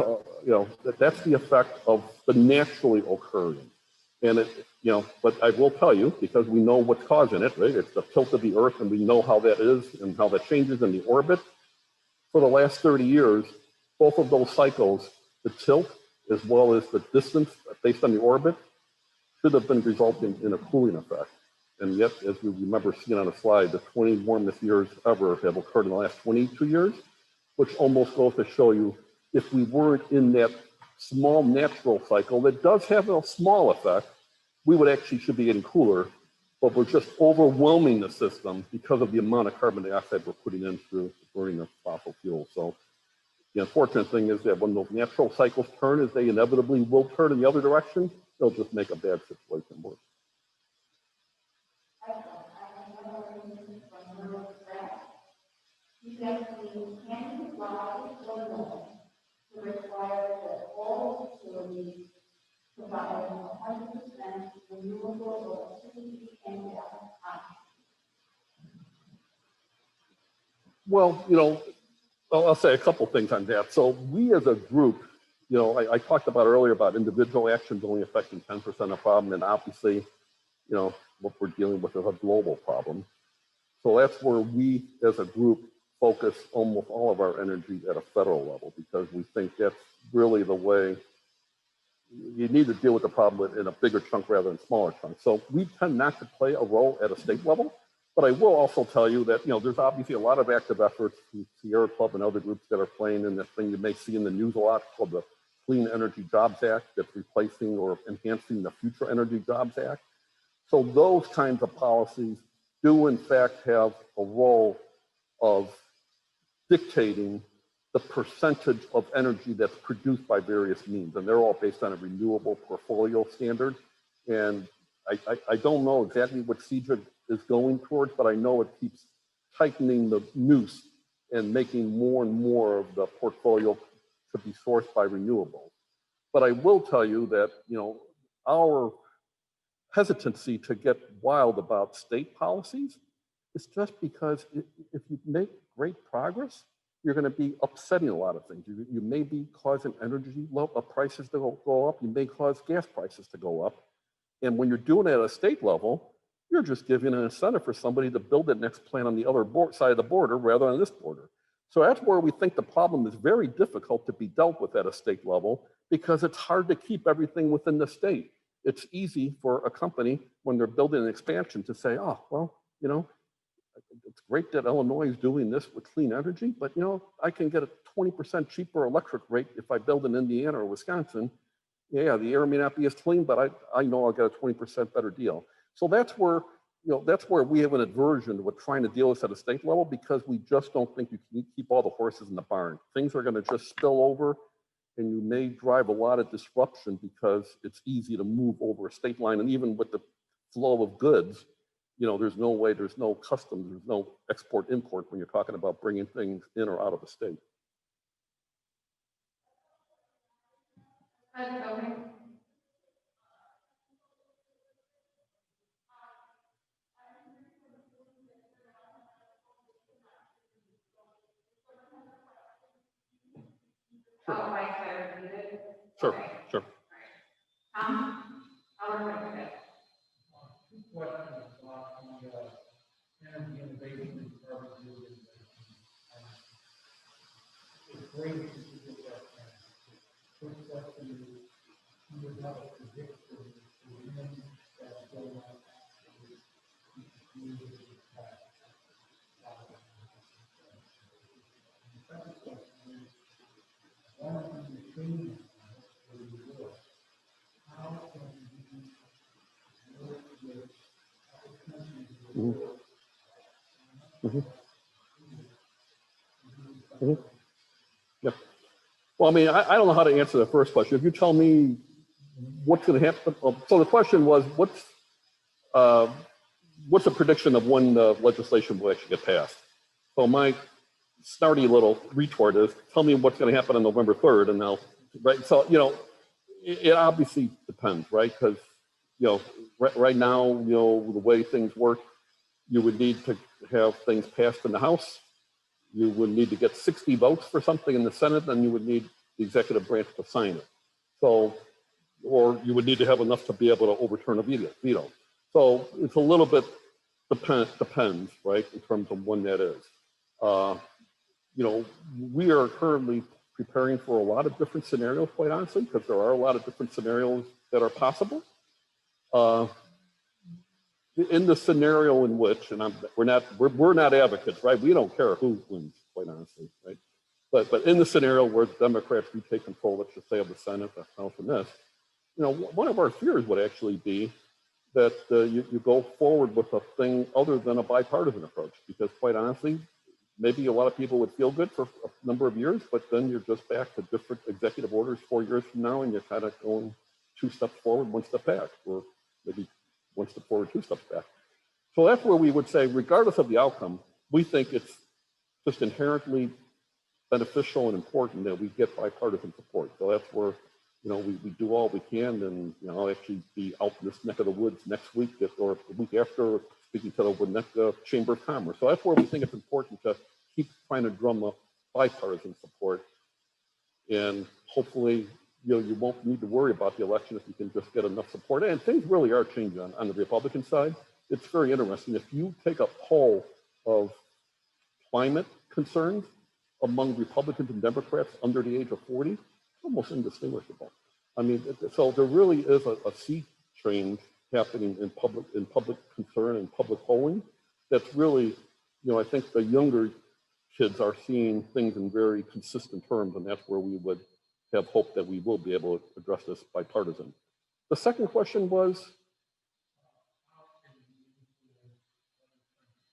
that's the effect of the naturally occurring. And but I will tell you, because we know what's causing it, right? It's the tilt of the Earth, and we know how that is and how that changes in the orbit. For the last 30 years, both of those cycles, the tilt as well as the distance based on the orbit, should have been resulting in a cooling effect. And yet, as we remember seeing on the slide, the 20 warmest years ever have occurred in the last 22 years, which almost goes to show you if we weren't in that small natural cycle that does have a small effect, we would actually should be getting cooler, but we're just overwhelming the system because of the amount of carbon dioxide we're putting in through burning of fossil fuels. So the unfortunate thing is that when those natural cycles turn, as they inevitably will turn in the other direction, they'll just make a bad situation worse. He's asking, can you fly Illinois to require that all facilities provide 100% renewable electricity and gas? Well, I'll say a couple things on that. So we as a group, I talked about earlier about individual actions only affecting 10% of the problem, and obviously, what we're dealing with is a global problem. So that's where we as a group focus almost all of our energy at a federal level, because we think that's really the way you need to deal with the problem in a bigger chunk rather than smaller chunks. So we tend not to play a role at a state level, but I will also tell you that, there's obviously a lot of active efforts from Sierra Club and other groups that are playing in this thing you may see in the news a lot called the Clean Energy Jobs Act that's replacing or enhancing the Future Energy Jobs Act. So those kinds of policies do in fact have a role of dictating the percentage of energy that's produced by various means. And they're all based on a renewable portfolio standard. And I don't know exactly what CEJA is going towards, but I know it keeps tightening the noose and making more and more of the portfolio to be sourced by renewables. But I will tell you that, our hesitancy to get wild about state policies is just because if you make great progress, you're going to be upsetting a lot of things. You may be causing energy prices to go up. You may cause gas prices to go up. And when you're doing it at a state level, you're just giving an incentive for somebody to build the next plant on the other side of the border rather than this border. So that's where we think the problem is very difficult to be dealt with at a state level, because it's hard to keep everything within the state. It's easy for a company when they're building an expansion to say, oh, well, it's great that Illinois is doing this with clean energy, but I can get a 20% cheaper electric rate if I build in Indiana or Wisconsin. Yeah, the air may not be as clean, but I know I'll get a 20% better deal. So that's where, that's where we have an aversion with trying to deal with this at a state level, because we just don't think you can keep all the horses in the barn. Things are going to just spill over, and you may drive a lot of disruption because it's easy to move over a state line. And even with the flow of goods, there's no way, there's no customs, there's no export import when you're talking about bringing things in or out of the state. Oh, right, I repeat it. Sure, Okay. sure. I'll repeat it. Questions on the energy innovation and carbon dividend. It's great to do that. First question is, you would have a prediction for when that's going Mhm. Mhm. Mhm. Yeah. Well, I mean, I don't know how to answer the first question. If you tell me what's going to happen, so the question was, what's the prediction of when the legislation will actually get passed? So my snarty little retort is, tell me what's going to happen on November 3rd, and they'll, right? So, you know, it obviously depends, right? Because, you know, right now, you know, the way things work, you would need to have things passed in the House. You would need to get 60 votes for something in the Senate, and you would need the executive branch to sign it. So, or you would need to have enough to be able to overturn a veto. So it's a little bit depends, right, in terms of when that is. You know, we are currently preparing for a lot of different scenarios, quite honestly, because there are a lot of different scenarios that are possible. In the scenario in which, and we're not advocates, right? We don't care who wins, quite honestly, right? But in the scenario where the Democrats do take control, let's just say, of the Senate, the House, and this, you know, one of our fears would actually be that you go forward with a thing other than a bipartisan approach, because quite honestly, maybe a lot of people would feel good for a number of years, but then you're just back to different executive orders 4 years from now, and you're kind of going 2 steps forward, 1 step back, or maybe 1 step forward, 2 steps back. So that's where we would say, regardless of the outcome, we think it's just inherently beneficial and important that we get bipartisan support. So that's where, you know, we do all we can, and, you know, I'll actually be out in this neck of the woods next week or the week after, speaking to the Chamber of Commerce. So that's where we think it's important to keep trying to drum up bipartisan support. And hopefully, you know, you won't need to worry about the election if you can just get enough support. And things really are changing on the Republican side. It's very interesting. If you take a poll of climate concerns among Republicans and Democrats under the age of 40, it's almost indistinguishable. I mean, so there really is a sea change happening in public concern and public polling. That's really, you know, I think the younger kids are seeing things in very consistent terms, and that's where we would have hope that we will be able to address this bipartisan. The second question was,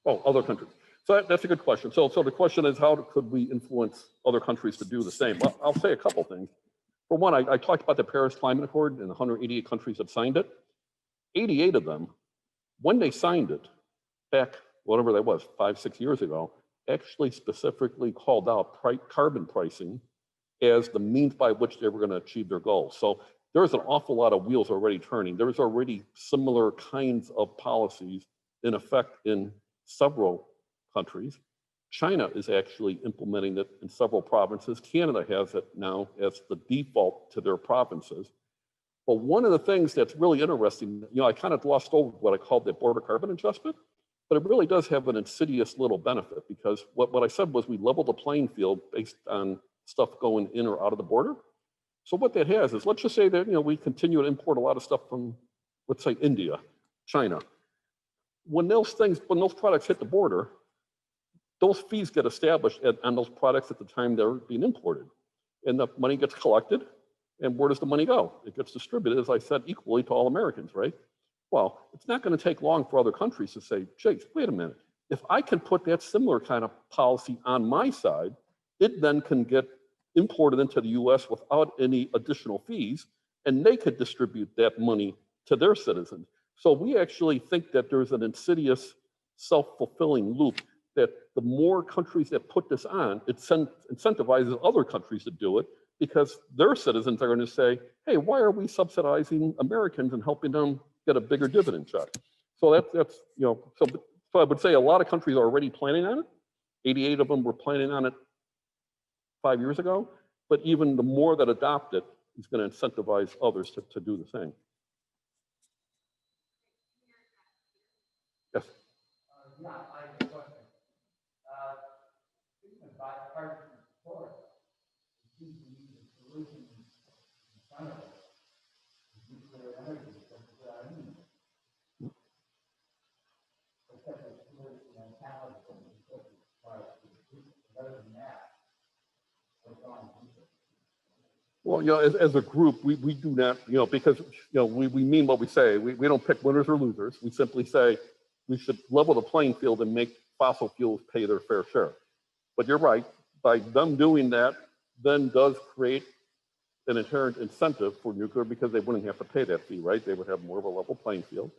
oh, other countries. So that's a good question. So the question is, how could we influence other countries to do the same? Well, I'll say a couple things. For one, I talked about the Paris Climate Accord, and 188 countries have signed it. 88 of them, when they signed it, back whatever that was, 5-6 years ago, actually specifically called out carbon pricing as the means by which they were going to achieve their goals. So there's an awful lot of wheels already turning. There's already similar kinds of policies in effect in several countries. China is actually implementing it in several provinces. Canada has it now as the default to their provinces. But one of the things that's really interesting, you know, I kind of glossed over what I called the border carbon adjustment, but it really does have an insidious little benefit, because what I said was we level the playing field based on stuff going in or out of the border. So what that has is, let's just say that, you know, we continue to import a lot of stuff from, let's say, India, China. When those products hit the border, those fees get established on those products at the time they're being imported. And the money gets collected, and where does the money go? It gets distributed, as I said, equally to all Americans, right? Well, it's not going to take long for other countries to say, Jake, wait a minute. If I can put that similar kind of policy on my side, it then can get imported into the US without any additional fees, and they could distribute that money to their citizens. So we actually think that there's an insidious self-fulfilling loop, that the more countries that put this on, it incentivizes other countries to do it, because their citizens are going to say, hey, why are we subsidizing Americans and helping them get a bigger dividend check? So that's you know, so I would say a lot of countries are already planning on it. 88 of them were planning on it 5 years ago, but even the more that adopt it is going to incentivize others to do the same. Yes. Yeah, I have a question. Speaking of bipartisan support, it seems to me the solution in front of us is nuclear energy, that's what I mean. Except it's political mentality, but other than that, what's on? Well, you know, as a group, we do not, you know, because, you know, we mean what we say. We don't pick winners or losers. We simply say we should level the playing field and make fossil fuels pay their fair share. But you're right, by them doing that, then does create an inherent incentive for nuclear because they wouldn't have to pay that fee, right? They would have more of a level playing field.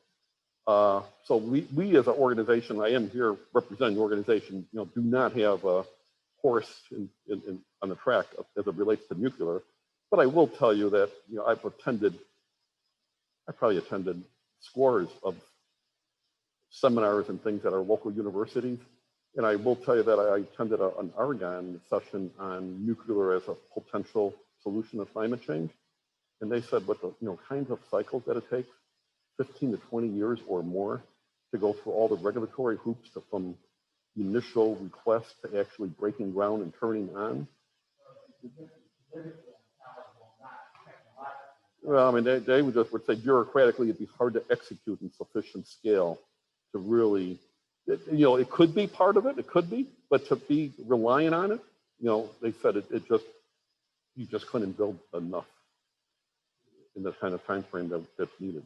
So we as an organization, I am here representing the organization, do not have a horse on the track as it relates to nuclear. But I will tell you that, I probably attended scores of seminars and things at our local universities. And I will tell you that I attended an Oregon session on nuclear as a potential solution to climate change. And they said what the kinds of cycles that it takes, 15 to 20 years or more to go through all the regulatory hoops from the initial request to actually breaking ground and turning on. Well, I mean, they would say bureaucratically it'd be hard to execute in sufficient scale to really, it could be part of it, it could be, but to be relying on it, they said you just couldn't build enough in the kind of time frame that's needed.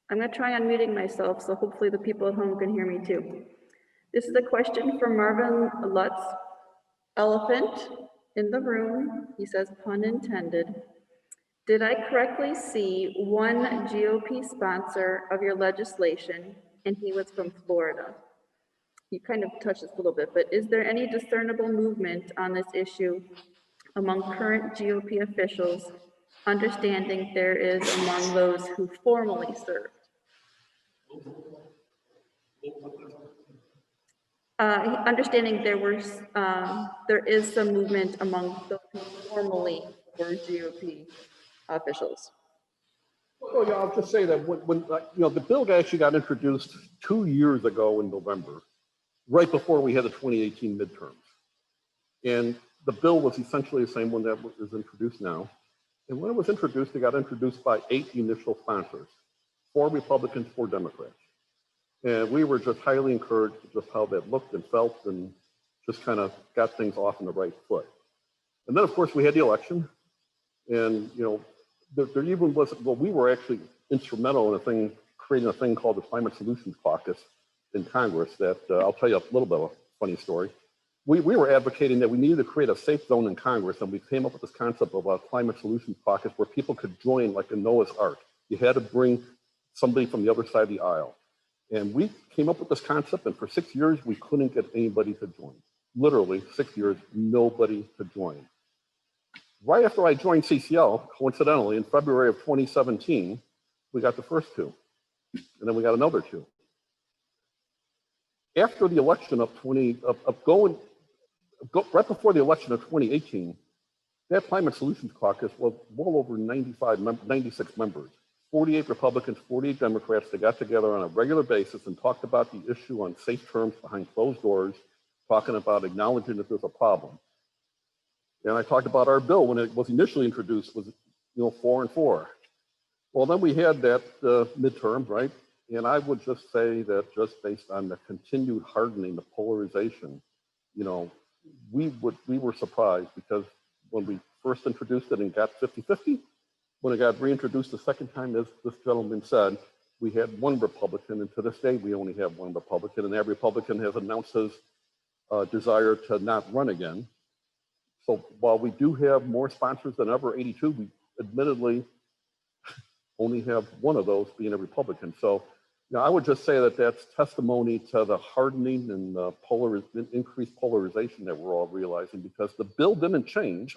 I'm going to try unmuting myself, so hopefully the people at home can hear me too. This is a question from Marvin Lutz. Elephant in the room, he says, pun intended. Did I correctly see one GOP sponsor of your legislation, and he was from Florida? You kind of touched this a little bit, but is there any discernible movement on this issue among current GOP officials, understanding there is among those who formerly served? Understanding there is some movement among those who formerly were GOP officials. Well, yeah, I'll just say that when the bill actually got introduced 2 years ago in November, right before we had the 2018 midterms. And the bill was essentially the same one that is introduced now. And when it was introduced, it got introduced by 8 initial sponsors, 4 Republicans, 4 Democrats. And we were just highly encouraged just how that looked and felt and just kind of got things off on the right foot. And then, of course, we had the election. And, there even was, we were actually instrumental in creating a thing called the Climate Solutions Caucus in Congress that I'll tell you a little bit of a funny story. We were advocating that we needed to create a safe zone in Congress, and we came up with this concept of a Climate Solutions Caucus where people could join like a Noah's Ark. You had to bring somebody from the other side of the aisle. And we came up with this concept, and for 6 years, we couldn't get anybody to join. Literally, 6 years, nobody to join. Right after I joined CCL, coincidentally, in February of 2017, we got the first 2. And then we got another 2. After the election of right before the election of 2018, that Climate Solutions Caucus was well over 96 members. 48 Republicans, 48 Democrats, they got together on a regular basis and talked about the issue on safe terms behind closed doors, talking about acknowledging that there's a problem. And I talked about our bill when it was initially introduced was, 4 and 4. Well, then we had that midterm, right? And I would just say that just based on the continued hardening, the polarization, we were surprised because when we first introduced it and got 50-50, when it got reintroduced the second time, as this gentleman said, we had 1 Republican, and to this day, we only have 1 Republican, and that Republican has announced his desire to not run again. So while we do have more sponsors than ever, 82, we admittedly only have 1 of those being a Republican. So, I would just say that that's testimony to the hardening and the increased polarization that we're all realizing, because the bill didn't change.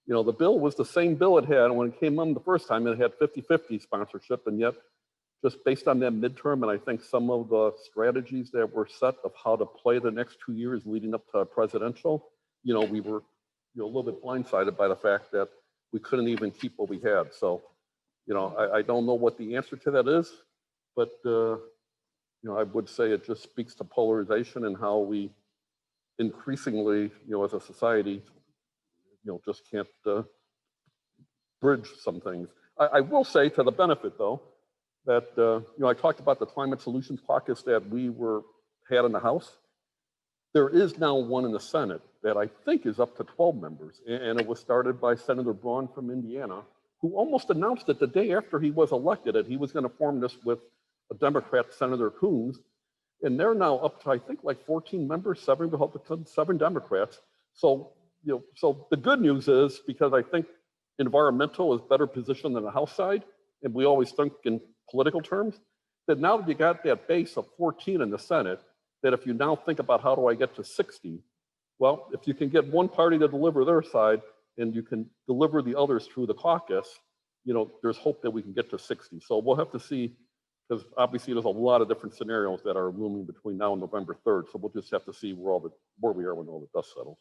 The bill was the same bill it had when it came on the first time. It had 50-50 sponsorship, and yet just based on that midterm, and I think some of the strategies that were set of how to play the next 2 years leading up to presidential, we were a little bit blindsided by the fact that we couldn't even keep what we had. So, I don't know what the answer to that is, but I would say it just speaks to polarization and how we increasingly, as a society, just can't bridge some things. I will say, to the benefit though, that I talked about the Climate Solutions Caucus that we had in the House. There is now one in the Senate that I think is up to 12 members, and it was started by Senator Braun from Indiana, who almost announced it the day after he was elected that he was going to form this with a Democrat, Senator Coons, and they're now up to, I think, like 14 members, 7 Republicans, 7 Democrats. So, so the good news is, because I think environmental is better positioned than the House side, and we always think in political terms, that now that you got that base of 14 in the Senate, that if you now think about how do I get to 60, well, if you can get one party to deliver their side and you can deliver the others through the caucus, there's hope that we can get to 60. So we'll have to see, because obviously there's a lot of different scenarios that are looming between now and November 3rd. So we'll just have to see where we are when all the dust settles.